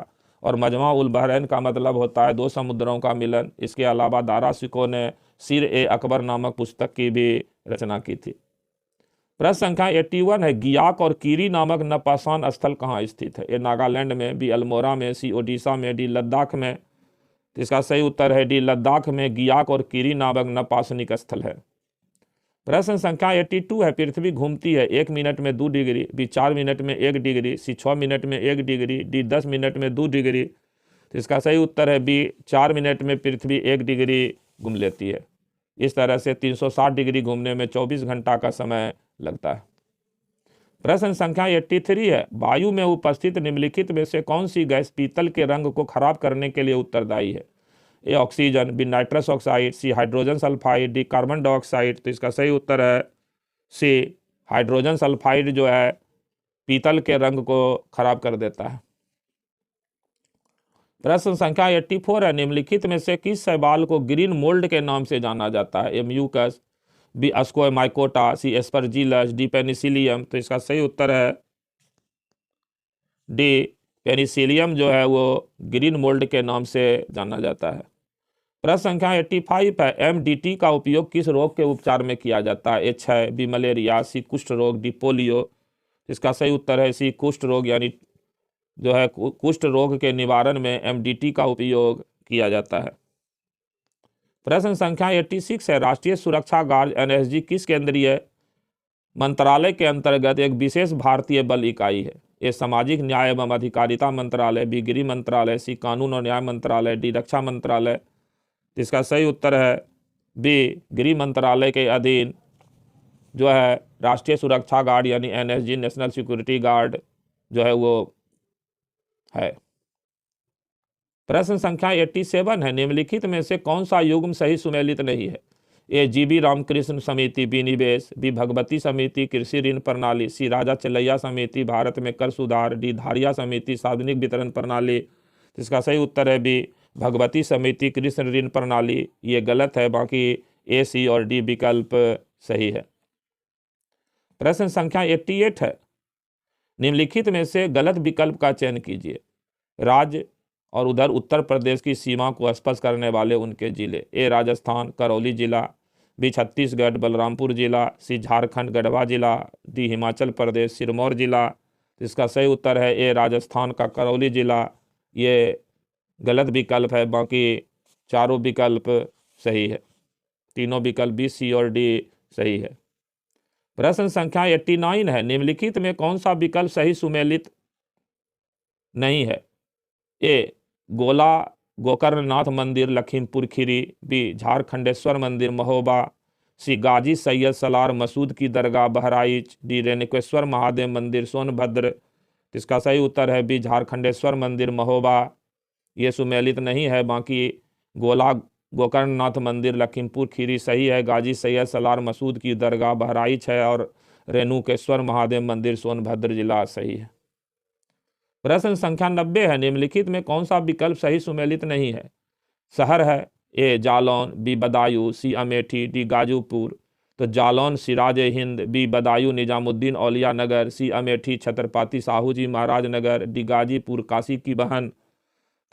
और मजमा उल बहरैन का मतलब होता है 2 समुद्रों का मिलन। इसके अलावा दारा सिको ने सिर ए अकबर नामक पुस्तक की भी रचना की थी। प्रश्न संख्या 81 है, गियाक और कीरी नामक नवपाषाण स्थल कहाँ स्थित है? ए नागालैंड में, बी अल्मोड़ा में, सी ओडिशा में, डी लद्दाख में। इसका सही उत्तर है डी लद्दाख में गियाक और कीरी नामक नवपाषाणिक स्थल है। प्रश्न संख्या 82 है, पृथ्वी घूमती है 1 मिनट में 2 डिग्री, बी 4 मिनट में 1 डिग्री, सी 6 मिनट में 1 डिग्री, डी 10 मिनट में 2 डिग्री। तो इसका सही उत्तर है बी 4 मिनट में पृथ्वी 1 डिग्री घूम लेती है। इस तरह से 360 डिग्री घूमने में 24 घंटा का समय लगता है। प्रश्न संख्या 83 है, वायु में उपस्थित निम्नलिखित में से कौन सी गैस पीतल के रंग को खराब करने के लिए उत्तरदायी है? A oxygen, B nitrous oxide, C hydrogen sulphide, D carbon dioxide. तो इसका सही उत्तर है सी हाइड्रोजन सल्फाइड जो है पीतल के रंग को खराब कर देता है। प्रश्न संख्या 84 है, निम्नलिखित में से किस शैवाल को ग्रीन मोल्ड के नाम से जाना जाता है? ए म्यूकस, बी अस्कोमाइकोटा, सी एस्परजिलस, डी पेनिसिलियम। तो इसका सही उत्तर है डी पेनिसिलियम जो है वो ग्रीन मोल्ड के नाम से जाना जाता है। प्रश्न संख्या 85 है, एमडीटी का उपयोग किस रोग के उपचार में किया जाता है? ए क्षय, बी मलेरिया, सी कुष्ठ रोग, डी पोलियो। इसका सही उत्तर है सी कुष्ठ रोग, यानी जो है कुष्ठ रोग के निवारण में एमडीटी का उपयोग किया जाता है। प्रश्न संख्या 86 है, राष्ट्रीय सुरक्षा गार्ड एनएसजी किस केंद्रीय मंत्रालय के अंतर्गत एक विशेष भारतीय बल इकाई है? ए सामाजिक न्याय एवं अधिकारिता मंत्रालय, बी गृह मंत्रालय, सी कानून और न्याय मंत्रालय, डी रक्षा मंत्रालय। इसका सही उत्तर है बी गृह मंत्रालय के अधीन जो है राष्ट्रीय सुरक्षा गार्ड यानी एनएसजी, नेशनल सिक्योरिटी गार्ड जो है वो है। प्रश्न संख्या 87 है, निम्नलिखित में से कौन सा युग्म सही सुमेलित नहीं है? ए जीबी रामकृष्ण समिति, बी निवेश, बी भगवती समिति कृषि ऋण प्रणाली, सी राजा चलैया समिति भारत में कर सुधार, डी धारिया समिति सार्वजनिक वितरण प्रणाली। इसका सही उत्तर है बी भगवती समिति कृषि ऋण प्रणाली। ये गलत है, बाकी ए, सी और डी विकल्प सही है। प्रश्न संख्या 88 है, निम्नलिखित में से गलत विकल्प का चयन कीजिए। राज्य और उधर उत्तर प्रदेश की सीमा को स्पर्श करने वाले उनके जिले। ए राजस्थान करौली जिला, बी छत्तीसगढ़ बलरामपुर जिला, सी झारखंड गढ़वा जिला, डी हिमाचल प्रदेश सिरमौर जिला। इसका सही उत्तर है ए राजस्थान का करौली जिला। ये गलत विकल्प है, बाकी चारों विकल्प सही है। तीनों विकल्प बी, सी और डी सही है। प्रश्न संख्या 89 है, निम्नलिखित में कौन सा विकल्प सही सुमेलित नहीं है? ए गोला गोकर्णनाथ मंदिर लखीमपुर खीरी, बी झारखंडेश्वर मंदिर महोबा, सी गाजी सैयद सलार मसूद की दरगाह बहराइच, डी रेणुकेश्वर महादेव मंदिर सोनभद्र। इसका सही उत्तर है बी झारखंडेश्वर मंदिर महोबा। ये सुमेलित नहीं है, बाकी गोला गोकर्णनाथ मंदिर लखीमपुर खीरी सही है, गाजी सैयद सलार मसूद की दरगाह बहराइच है और रेणुकेश्वर महादेव मंदिर सोनभद्र जिला सही है। प्रश्न संख्या 90 है, निम्नलिखित में कौन सा विकल्प सही सुमेलित नहीं है? शहर है ए जालौन, बी बदायूं, सी अमेठी, डी गाजीपुर। तो जालौन सिराज हिंद, बी बदायूं निजामुद्दीन औलिया नगर, सी अमेठी छत्रपति साहू जी महाराज नगर, डी गाजीपुर काशी की बहन।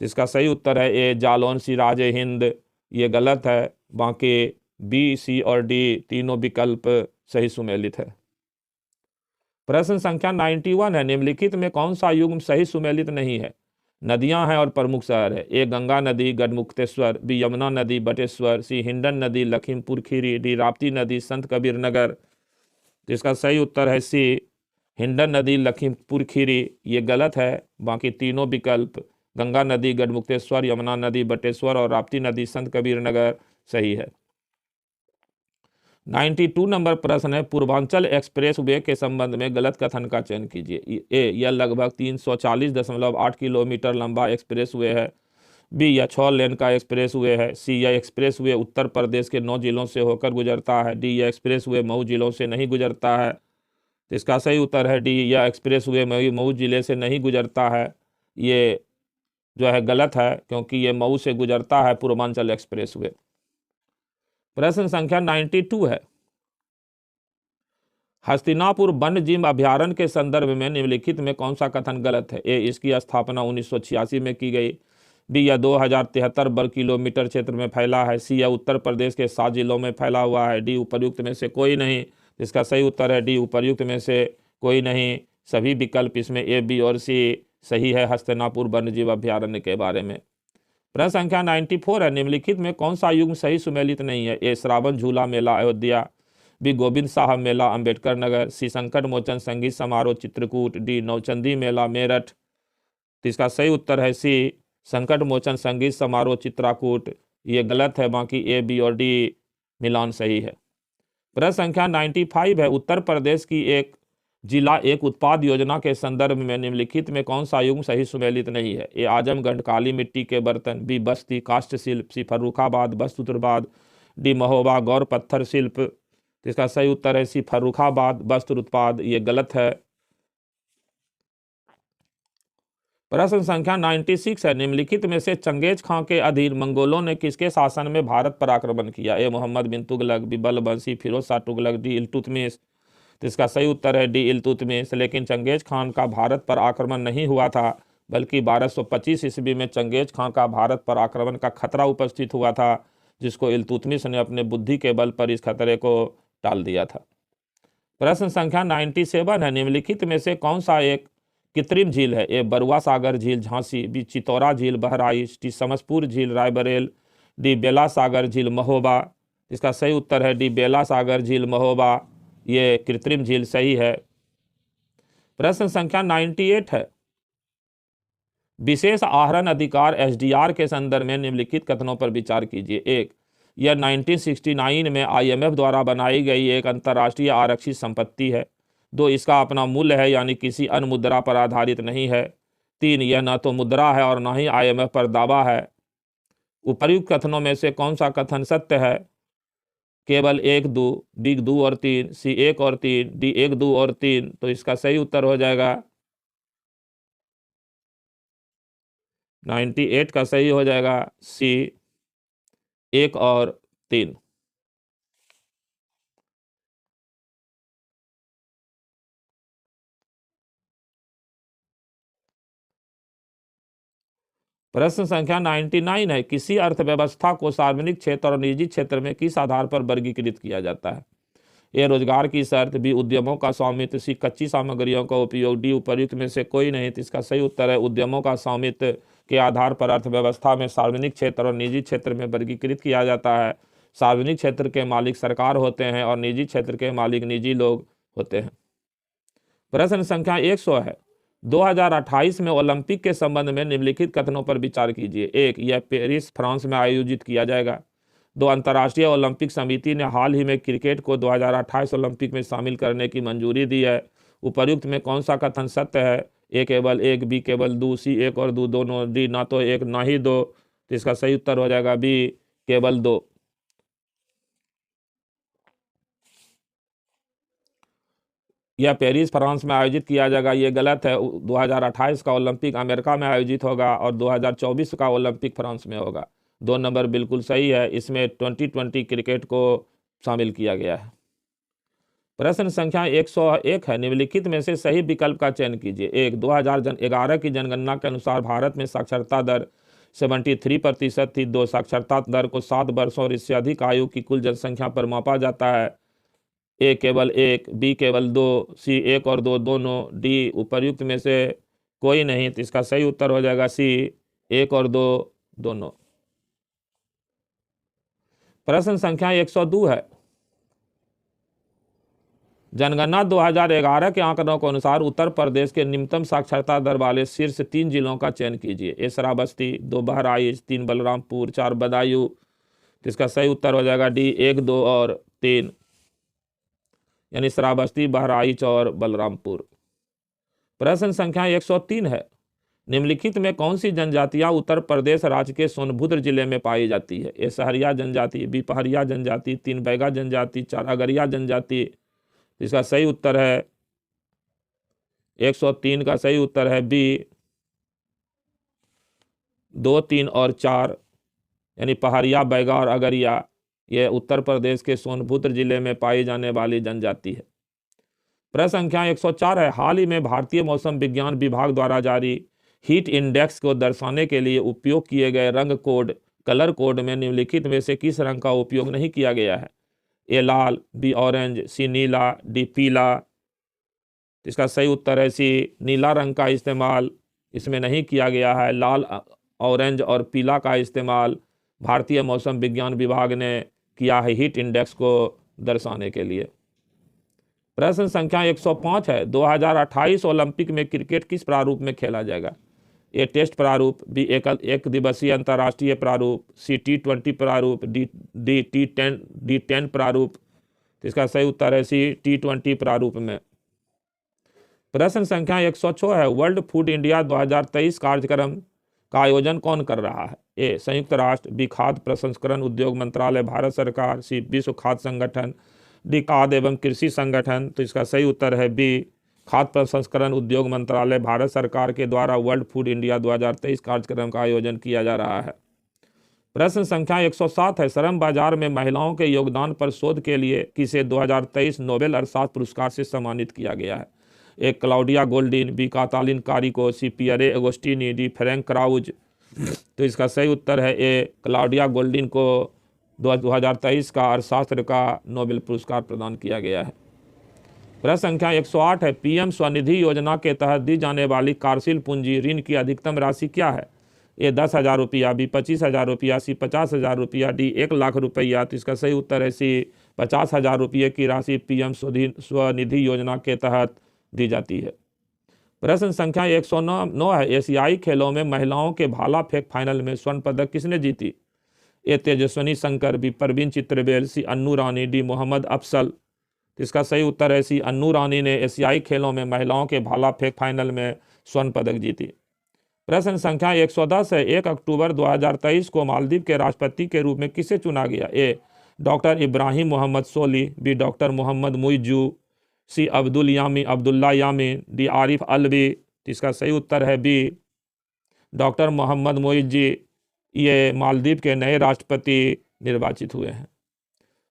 तो इसका सही उत्तर है ए जालौन सिराज हिंद। ये गलत है, बाकी बी, सी और डी तीनों विकल्प सही सुमेलित है। प्रश्न संख्या 91 है, निम्नलिखित में कौन सा युग्म सही सुमेलित नहीं है? नदियां हैं और प्रमुख शहर है। ए गंगा नदी गढ़मुक्तेश्वर, बी यमुना नदी बटेश्वर, सी हिंडन नदी लखीमपुर खीरी, डी राप्ती नदी संत कबीर नगर। इसका सही उत्तर है सी हिंडन नदी लखीमपुर खीरी। ये गलत है, बाकी तीनों विकल्प गंगा नदी गढ़मुक्तेश्वर, यमुना नदी बटेश्वर और राप्ती नदी संत कबीर नगर सही है। 92 नंबर प्रश्न है, पूर्वांचल एक्सप्रेस वे के संबंध में गलत कथन का चयन कीजिए। ए यह लगभग 340.8 किलोमीटर लंबा एक्सप्रेस वे है, बी यह 6 लेन का एक्सप्रेस वे है, सी यह एक्सप्रेस वे उत्तर प्रदेश के 9 जिलों से होकर गुजरता है, डी यह एक्सप्रेस वे मऊ जिलों से नहीं गुजरता है। तो इसका सही उत्तर है डी यह एक्सप्रेस वे मऊ जिले से नहीं गुजरता है। ये जो है गलत है, क्योंकि ये मऊ से गुजरता है पूर्वांचल एक्सप्रेस वे। प्रश्न संख्या 92 है, हस्तिनापुर वन्य जीव अभ्यारण्य के संदर्भ में निम्नलिखित में कौन सा कथन गलत है? ए इसकी स्थापना 1986 में की गई, बी यह 2073 वर्ग किलोमीटर क्षेत्र में फैला है, सी यह उत्तर प्रदेश के 7 जिलों में फैला हुआ है, डी उपर्युक्त में से कोई नहीं। इसका सही उत्तर है डी उपर्युक्त में से कोई नहीं। सभी विकल्प इसमें ए, बी और सी सही है हस्तिनापुर वन्य जीव अभ्यारण्य के बारे में। प्रश्न संख्या 94 है, निम्नलिखित में कौन सा युग्म सही सुमेलित नहीं है? ए श्रावण झूला मेला अयोध्या, बी गोविंद साहब मेला अंबेडकर नगर, सी संकट मोचन संगीत समारोह चित्रकूट, डी नौचंदी मेला मेरठ। तो इसका सही उत्तर है सी संकट मोचन संगीत समारोह चित्रकूट। ये गलत है, बाकी ए, बी और डी मिलान सही है। प्रश्न संख्या 95 है, उत्तर प्रदेश की एक जिला एक उत्पाद योजना के संदर्भ में निम्नलिखित में कौन सा युग्म सही सुमेलित नहीं है? ए आजमगढ़ काली मिट्टी के बर्तन, बी बस्ती काष्ठ शिल्प, सी फर्रुखाबाद वस्त्र, डी महोबा गौर पत्थर शिल्प। तो इसका सही उत्तर है सी फर्रुखाबाद वस्त्र उत्पाद। ये गलत है। प्रश्न संख्या 96 है, निम्नलिखित में से चंगेज खां के अधीन मंगोलों ने किसके शासन में भारत पर आक्रमण किया? ए मोहम्मद बिन तुगलक, बी बलबंशी, फिरोज शाह तुगलक, डी इल्तुतमिश। तो इसका सही उत्तर है डी इल्तुतमिश। लेकिन चंगेज खान का भारत पर आक्रमण नहीं हुआ था, बल्कि 1225 ईस्वी में चंगेज खां का भारत पर आक्रमण का खतरा उपस्थित हुआ था, जिसको इल्तुतमिश ने अपने बुद्धि के बल पर इस खतरे को टाल दिया था। प्रश्न संख्या 97 है, निम्नलिखित में से कौन सा एक कृत्रिम झील है? ए बरुआ सागर झील झांसी, बी चितौरा झील बहराइच, डी समसपुर झील रायबरेल, डी बेला सागर झील महोबा। इसका सही उत्तर है डी बेला सागर झील महोबा। ये कृत्रिम झील सही है। प्रश्न संख्या 98 है, विशेष आहरण अधिकार एसडीआर के संदर्भ में निम्नलिखित कथनों पर विचार कीजिए। एक, यह 1969 में आईएमएफ द्वारा बनाई गई एक अंतर्राष्ट्रीय आरक्षित संपत्ति है। 2, इसका अपना मूल्य है, यानी किसी अन्य मुद्रा पर आधारित नहीं है। 3, यह न तो मुद्रा है और न ही आईएमएफ पर दावा है। उपर्युक्त कथनों में से कौन सा कथन सत्य है? केवल 1, 2, बी 2 और 3, सी 1 और 3, डी 1, 2 और 3। तो इसका सही उत्तर हो जाएगा 98 का सही हो जाएगा सी 1 और 3। प्रश्न संख्या 99 है, किसी अर्थव्यवस्था को सार्वजनिक क्षेत्र और निजी क्षेत्र में किस आधार पर वर्गीकृत किया जाता है? ए रोजगार की शर्त, बी उद्यमों का स्वामित्व, सी कच्ची सामग्रियों का उपयोग, डी उपर्युक्त में से कोई नहीं। तो इसका सही उत्तर है उद्यमों का स्वामित्व के आधार पर अर्थव्यवस्था में सार्वजनिक क्षेत्र और निजी क्षेत्र में वर्गीकृत किया जाता है। सार्वजनिक क्षेत्र के मालिक सरकार होते हैं और निजी क्षेत्र के मालिक निजी लोग होते हैं। प्रश्न संख्या 100 है, 2028 में ओलंपिक के संबंध में निम्नलिखित कथनों पर विचार कीजिए। 1, यह पेरिस फ्रांस में आयोजित किया जाएगा। 2, अंतर्राष्ट्रीय ओलंपिक समिति ने हाल ही में क्रिकेट को 2028 ओलंपिक में शामिल करने की मंजूरी दी है। उपर्युक्त में कौन सा कथन सत्य है? ए केवल 1, बी केवल 2, सी 1 और 2 दोनों, डी ना तो 1 ना ही 2। तो इसका सही उत्तर हो जाएगा बी केवल 2। यह पेरिस फ्रांस में आयोजित किया जाएगा, ये गलत है। 2028 का ओलंपिक अमेरिका में आयोजित होगा और 2024 का ओलंपिक फ्रांस में होगा। 2 नंबर बिल्कुल सही है, इसमें 2020 क्रिकेट को शामिल किया गया है। प्रश्न संख्या 101 है, निम्नलिखित में से सही विकल्प का चयन कीजिए। 1, 2011 की जनगणना के अनुसार भारत में साक्षरता दर 73% थी। 2, साक्षरता दर को 7 वर्षों और इससे अधिक आयु की कुल जनसंख्या पर मापा जाता है। ए केवल 1, बी केवल 2, सी 1 और 2 दोनों, डी उपर्युक्त में से कोई नहीं। तो इसका सही उत्तर हो जाएगा सी 1 और 2 दोनों। प्रश्न संख्या 102 है, जनगणना 2011 के आंकड़ों के अनुसार उत्तर प्रदेश के निम्नतम साक्षरता दर वाले शीर्ष 3 जिलों का चयन कीजिए। ए श्रावस्ती, 2 बहराइच, 3 बलरामपुर, 4 बदायूं। तो इसका सही उत्तर हो जाएगा डी 1, 2 और 3, यानी श्रावस्ती, बहराइच और बलरामपुर। प्रश्न संख्या 103 है, निम्नलिखित में कौन सी जनजातियां उत्तर प्रदेश राज्य के सोनभद्र जिले में पाई जाती है? ए सहरिया जनजाति, बी पहरिया जनजाति, 3 बैगा जनजाति, 4 अगरिया जनजाति। इसका सही उत्तर है 103 का सही उत्तर है बी 2, 3 और 4, यानी पहाड़िया, बैगा और अगरिया। यह उत्तर प्रदेश के सोनभद्र जिले में पाई जाने वाली जनजाति है। प्रश्न संख्या 104 है, हाल ही में भारतीय मौसम विज्ञान विभाग द्वारा जारी हीट इंडेक्स को दर्शाने के लिए उपयोग किए गए रंग कोड, कलर कोड में निम्नलिखित में से किस रंग का उपयोग नहीं किया गया है? ए लाल, be orange, C Neela, D पीला। इसका सही उत्तर है सी नीला रंग का इस्तेमाल इसमें नहीं किया गया है। लाल, ऑरेंज और पीला का इस्तेमाल भारतीय मौसम विज्ञान विभाग ने किया है हीट इंडेक्स को दर्शाने के लिए। प्रश्न संख्या 105 है, 2028 ओलंपिक में क्रिकेट किस प्रारूप में खेला जाएगा? ए टेस्ट प्रारूप, बी एक दिवसीय अंतर्राष्ट्रीय प्रारूप, सी T20 प्रारूप, डी T10 प्रारूप। तो इसका सही उत्तर है सी T20 प्रारूप में। प्रश्न संख्या 106 है, वर्ल्ड फूड इंडिया 2023 कार्यक्रम का आयोजन कौन कर रहा है? ए संयुक्त राष्ट्र, बी खाद्य प्रसंस्करण उद्योग मंत्रालय भारत सरकार, सी विश्व खाद्य संगठन, डी खाद्य एवं कृषि संगठन। तो इसका सही उत्तर है बी खाद्य प्रसंस्करण उद्योग मंत्रालय भारत सरकार के द्वारा वर्ल्ड फूड इंडिया 2023 कार्यक्रम का आयोजन किया जा रहा है। प्रश्न संख्या 107 है, श्रम बाजार में महिलाओं के योगदान पर शोध के लिए किसे 2023 नोबेल अर्थशास्त्र पुरस्कार से सम्मानित किया गया है? A Claudia Goldin, B Katalin Kariko, C Pierre Agostini, D Frank Krausz. तो इसका सही उत्तर है ए क्लाउडिया गोल्डिन को 2023 का अर्थशास्त्र का नोबेल पुरस्कार प्रदान किया गया है। प्रश्न संख्या 108 है, पीएम स्वनिधि योजना के तहत दी जाने वाली कार्यशील पूंजी ऋण की अधिकतम राशि क्या है? ए 10,000 रुपया, बी 25,000 रुपया, सी 50,000 रुपया, डी 1,00,000 रुपया। तो इसका सही उत्तर है सी 50,000 रुपये की राशि पीएम स्वनिधि योजना के तहत दी जाती है। प्रश्न संख्या 109 है, एशियाई खेलों में महिलाओं के भाला फेंक फाइनल में स्वर्ण पदक किसने जीती? ए तेजस्विनी शंकर, बी परवीन चित्रबेल, सी अन्नू रानी, डी मोहम्मद अफसल। इसका सही उत्तर है सी अन्नू रानी ने एशियाई खेलों में महिलाओं के भाला फेंक फाइनल में स्वर्ण पदक जीती। प्रश्न संख्या 110 है, 1 अक्टूबर 2023 को मालदीव के राष्ट्रपति के रूप में किसे चुना गया? ए डॉक्टर इब्राहिम मोहम्मद सोली, बी डॉक्टर मोहम्मद मुइजू, सी अब्दुल्ला यामीन, डी आरिफ अलवी। इसका सही उत्तर है बी डॉक्टर मोहम्मद मुइजी। ये मालदीव के नए राष्ट्रपति निर्वाचित हुए हैं।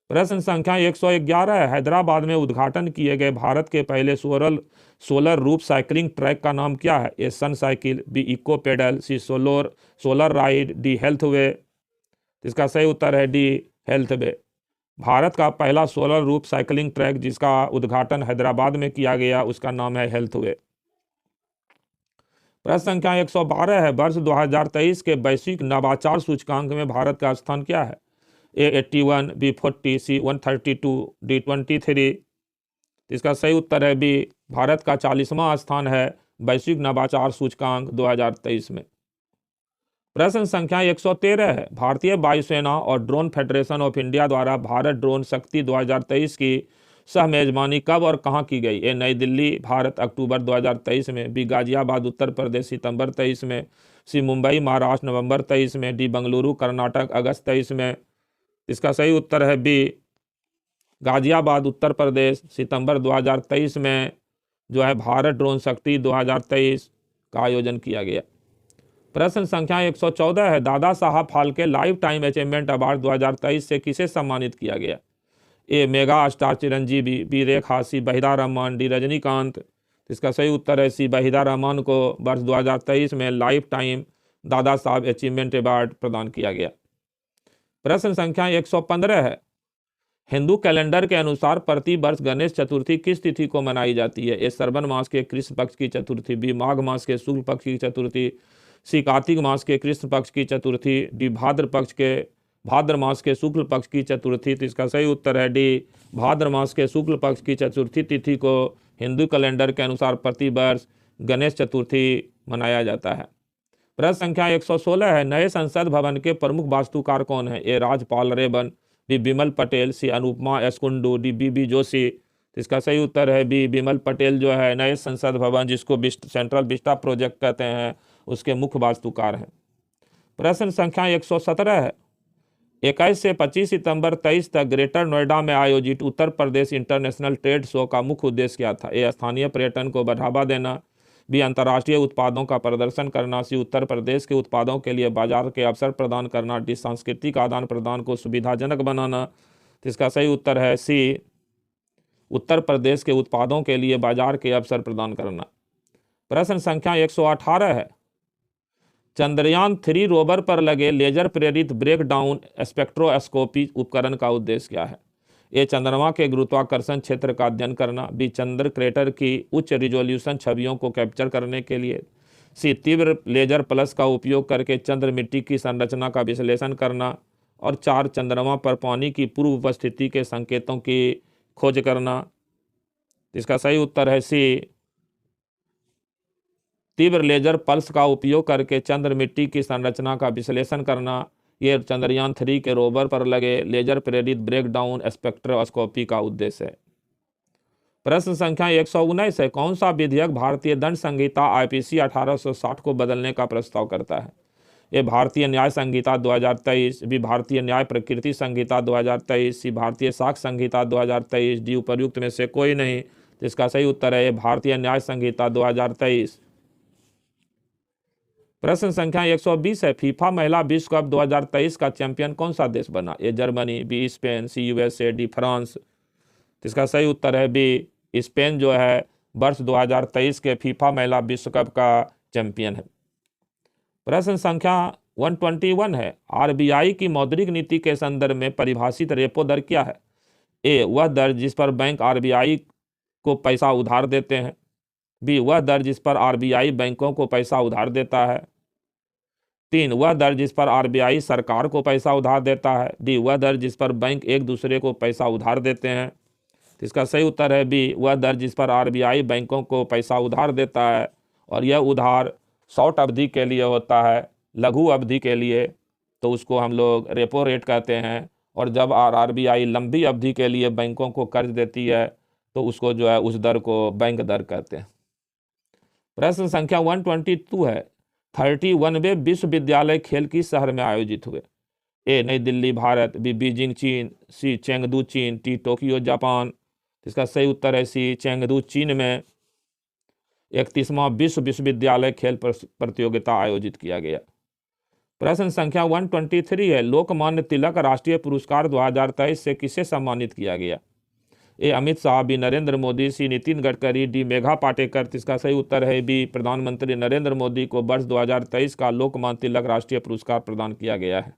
प्रश्न संख्या 111 है, हैदराबाद में उद्घाटन किए गए भारत के पहले सोलर रूफ साइकिलिंग ट्रैक का नाम क्या है? A sun cycle, B eco pedal, C solar ride, D health way. इसका सही उत्तर है डी हेल्थ वे। भारत का पहला सोलर रूफ साइकिलिंग ट्रैक जिसका उद्घाटन हैदराबाद में किया गया उसका नाम है हेल्थ वे। प्रश्न संख्या 112 है, वर्ष 2023 के वैश्विक नवाचार सूचकांक में भारत का स्थान क्या है? ए 81, बी 40, सी 132, डी 23। इसका सही उत्तर है बी भारत का 40वां स्थान है वैश्विक नवाचार सूचकांक 2023 में। प्रश्न संख्या 113 है, भारतीय वायुसेना और ड्रोन फेडरेशन ऑफ इंडिया द्वारा भारत ड्रोन शक्ति 2023 की सह मेजबानी कब और कहां की गई? ए नई दिल्ली भारत अक्टूबर 2023 में, बी गाजियाबाद उत्तर प्रदेश सितंबर 23 में, सी मुंबई महाराष्ट्र नवंबर 23 में, डी बंगलुरु कर्नाटक अगस्त 23 में। इसका सही उत्तर है बी गाजियाबाद उत्तर प्रदेश सितंबर 2023 में जो है भारत ड्रोन शक्ति 2023 का आयोजन किया गया। प्रश्न संख्या 114 है, Dada Saheb Phalke life time achievement award 2023 से किसे सम्मानित किया गया? ए मेगा स्टार चिरंजीवी, बी रेखा, सी वहीदा रहमान, डी रजनीकांत। इसका सही उत्तर है सी वहीदा रहमान को वर्ष 2023 में life time Dada Saheb achievement award प्रदान किया गया। प्रश्न संख्या 115 है, हिंदू कैलेंडर के अनुसार प्रति वर्ष गणेश चतुर्थी किस तिथि को मनाई जाती है? ए श्रवण मास के कृष्ण पक्ष की चतुर्थी, बी माघ मास के शुक्ल पक्ष की चतुर्थी, सी कार्तिक मास के कृष्ण पक्ष की चतुर्थी, डी भाद्र मास के शुक्ल पक्ष की चतुर्थी। तो इसका सही उत्तर है डी भाद्र मास के शुक्ल पक्ष की चतुर्थी तिथि को हिंदू कैलेंडर के अनुसार प्रति वर्ष गणेश चतुर्थी मनाया जाता है। प्रश्न संख्या 116 है, नए संसद भवन के प्रमुख वास्तुकार कौन है? ए राजपाल रेबन, बी बिमल पटेल, सी अनुपमा एस्कुंडू, डी बी जोशी। इसका सही उत्तर है बी बिमल पटेल जो है नए संसद भवन जिसको सेंट्रल विस्टा प्रोजेक्ट कहते हैं उसके मुख्य वास्तुकार हैं। प्रश्न संख्या 117 है, 21 से 25 सितंबर 23 तक ग्रेटर नोएडा में आयोजित Uttar Pradesh international trade show का मुख्य उद्देश्य क्या था? ए स्थानीय पर्यटन को बढ़ावा देना, बी अंतर्राष्ट्रीय उत्पादों का प्रदर्शन करना, सी उत्तर प्रदेश के उत्पादों के लिए बाजार के अवसर प्रदान करना, डी सांस्कृतिक आदान प्रदान को सुविधाजनक बनाना। तो इसका सही उत्तर है सी उत्तर प्रदेश के उत्पादों के लिए बाजार के अवसर प्रदान करना। प्रश्न संख्या 118 है, चंद्रयान 3 रोवर पर लगे लेजर प्रेरित ब्रेकडाउन स्पेक्ट्रोस्कोपी उपकरण का उद्देश्य क्या है? ए चंद्रमा के गुरुत्वाकर्षण क्षेत्र का अध्ययन करना, बी चंद्र क्रेटर की उच्च रिजोल्यूशन छवियों को कैप्चर करने के लिए, सी तीव्र लेजर प्लस का उपयोग करके चंद्र मिट्टी की संरचना का विश्लेषण करना, और 4 चंद्रमा पर पानी की पूर्व उपस्थिति के संकेतों की खोज करना। इसका सही उत्तर है सी तीव्र लेजर पल्स का उपयोग करके चंद्र मिट्टी की संरचना का विश्लेषण करना। ये चंद्रयान 3 के रोवर पर लगे लेजर प्रेरित ब्रेकडाउन स्पेक्ट्रोस्कोपी का उद्देश्य है। प्रश्न संख्या 119 है, कौन सा विधेयक भारतीय दंड संहिता आईपीसी 1860 को बदलने का प्रस्ताव करता है? ए भारतीय न्याय संहिता 2023, बी भारतीय न्याय प्रकृति संहिता 2023, सी भारतीय साक्ष्य संहिता 2023, डी उपर्युक्त में से कोई नहीं। तो इसका सही उत्तर है भारतीय न्याय संहिता 2023। प्रश्न संख्या 120 है, फीफा महिला विश्व कप 2023 का चैंपियन कौन सा देश बना? A Germany, B Spain, C USA, D France. तो इसका सही उत्तर है बी स्पेन जो है वर्ष 2023 के फीफा महिला विश्व कप का चैंपियन है। प्रश्न संख्या 121 है, आरबीआई की मौद्रिक नीति के संदर्भ में परिभाषित रेपो दर क्या है? ए वह दर जिस पर बैंक आरबीआई को पैसा उधार देते हैं, बी वह दर जिस पर आरबीआई बैंकों को पैसा उधार देता है, 3 वह दर जिस पर आरबीआई सरकार को पैसा उधार देता है, डी वह दर जिस पर बैंक एक दूसरे को पैसा उधार देते हैं। तो इसका सही उत्तर है बी वह दर जिस पर आरबीआई बैंकों को पैसा उधार देता है, और यह उधार शॉर्ट अवधि के लिए होता है, लघु अवधि के लिए तो उसको हम लोग रेपो रेट कहते हैं, और जब आरबीआई लंबी अवधि के लिए बैंकों को कर्ज देती है तो उसको जो है उस दर को बैंक दर कहते हैं। प्रश्न संख्या 122 है, 31वें विश्वविद्यालय खेल किस शहर में आयोजित हुए? ए नई दिल्ली भारत, बी बीजिंग चीन, सी चेंगदू चीन, टी टोक्यो जापान। इसका सही उत्तर है सी चेंगदू चीन में 31वां विश्व विश्वविद्यालय खेल प्रतियोगिता आयोजित किया गया। प्रश्न संख्या 123 है, लोकमान्य तिलक राष्ट्रीय पुरस्कार 2023 से किसे सम्मानित किया गया? ए अमित शाह, बी नरेंद्र मोदी, सी नितिन गडकरी, डी मेघा पाटेकर। इसका सही उत्तर है बी प्रधानमंत्री नरेंद्र मोदी को वर्ष 2023 का लोकमान्य तिलक राष्ट्रीय पुरस्कार प्रदान किया गया है।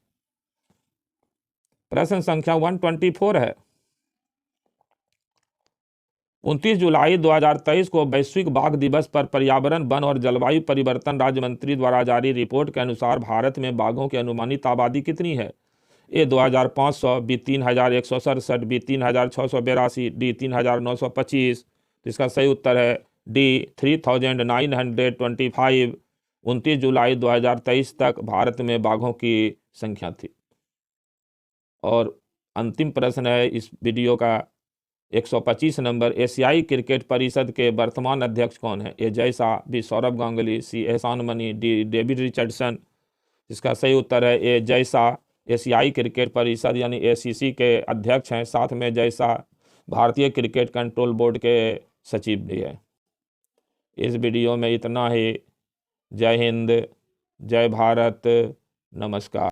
प्रश्न संख्या 124 है, 29 जुलाई 2023 को वैश्विक बाघ दिवस पर पर्यावरण, वन और जलवायु परिवर्तन राज्य मंत्री द्वारा जारी रिपोर्ट के अनुसार भारत में बाघों की अनुमानित आबादी कितनी है? ए 2500, बी 3167, बी 3682, डी 3925। तो इसका सही उत्तर है डी 3925। 29 जुलाई 2023 तक भारत में बाघों की संख्या थी। और अंतिम प्रश्न है इस वीडियो का 125 नंबर, एशियाई क्रिकेट परिषद के वर्तमान अध्यक्ष कौन है? ए जय शाह, बी सौरभ गांगुली, सी एहसान मनी, डी डेविड रिचर्डसन। इसका सही उत्तर है ए जय शाह एशियाई क्रिकेट परिषद यानी एसीसी के अध्यक्ष हैं। साथ में जय शाह भारतीय क्रिकेट कंट्रोल बोर्ड के सचिव भी है। इस वीडियो में इतना ही। जय हिंद, जय भारत, नमस्कार।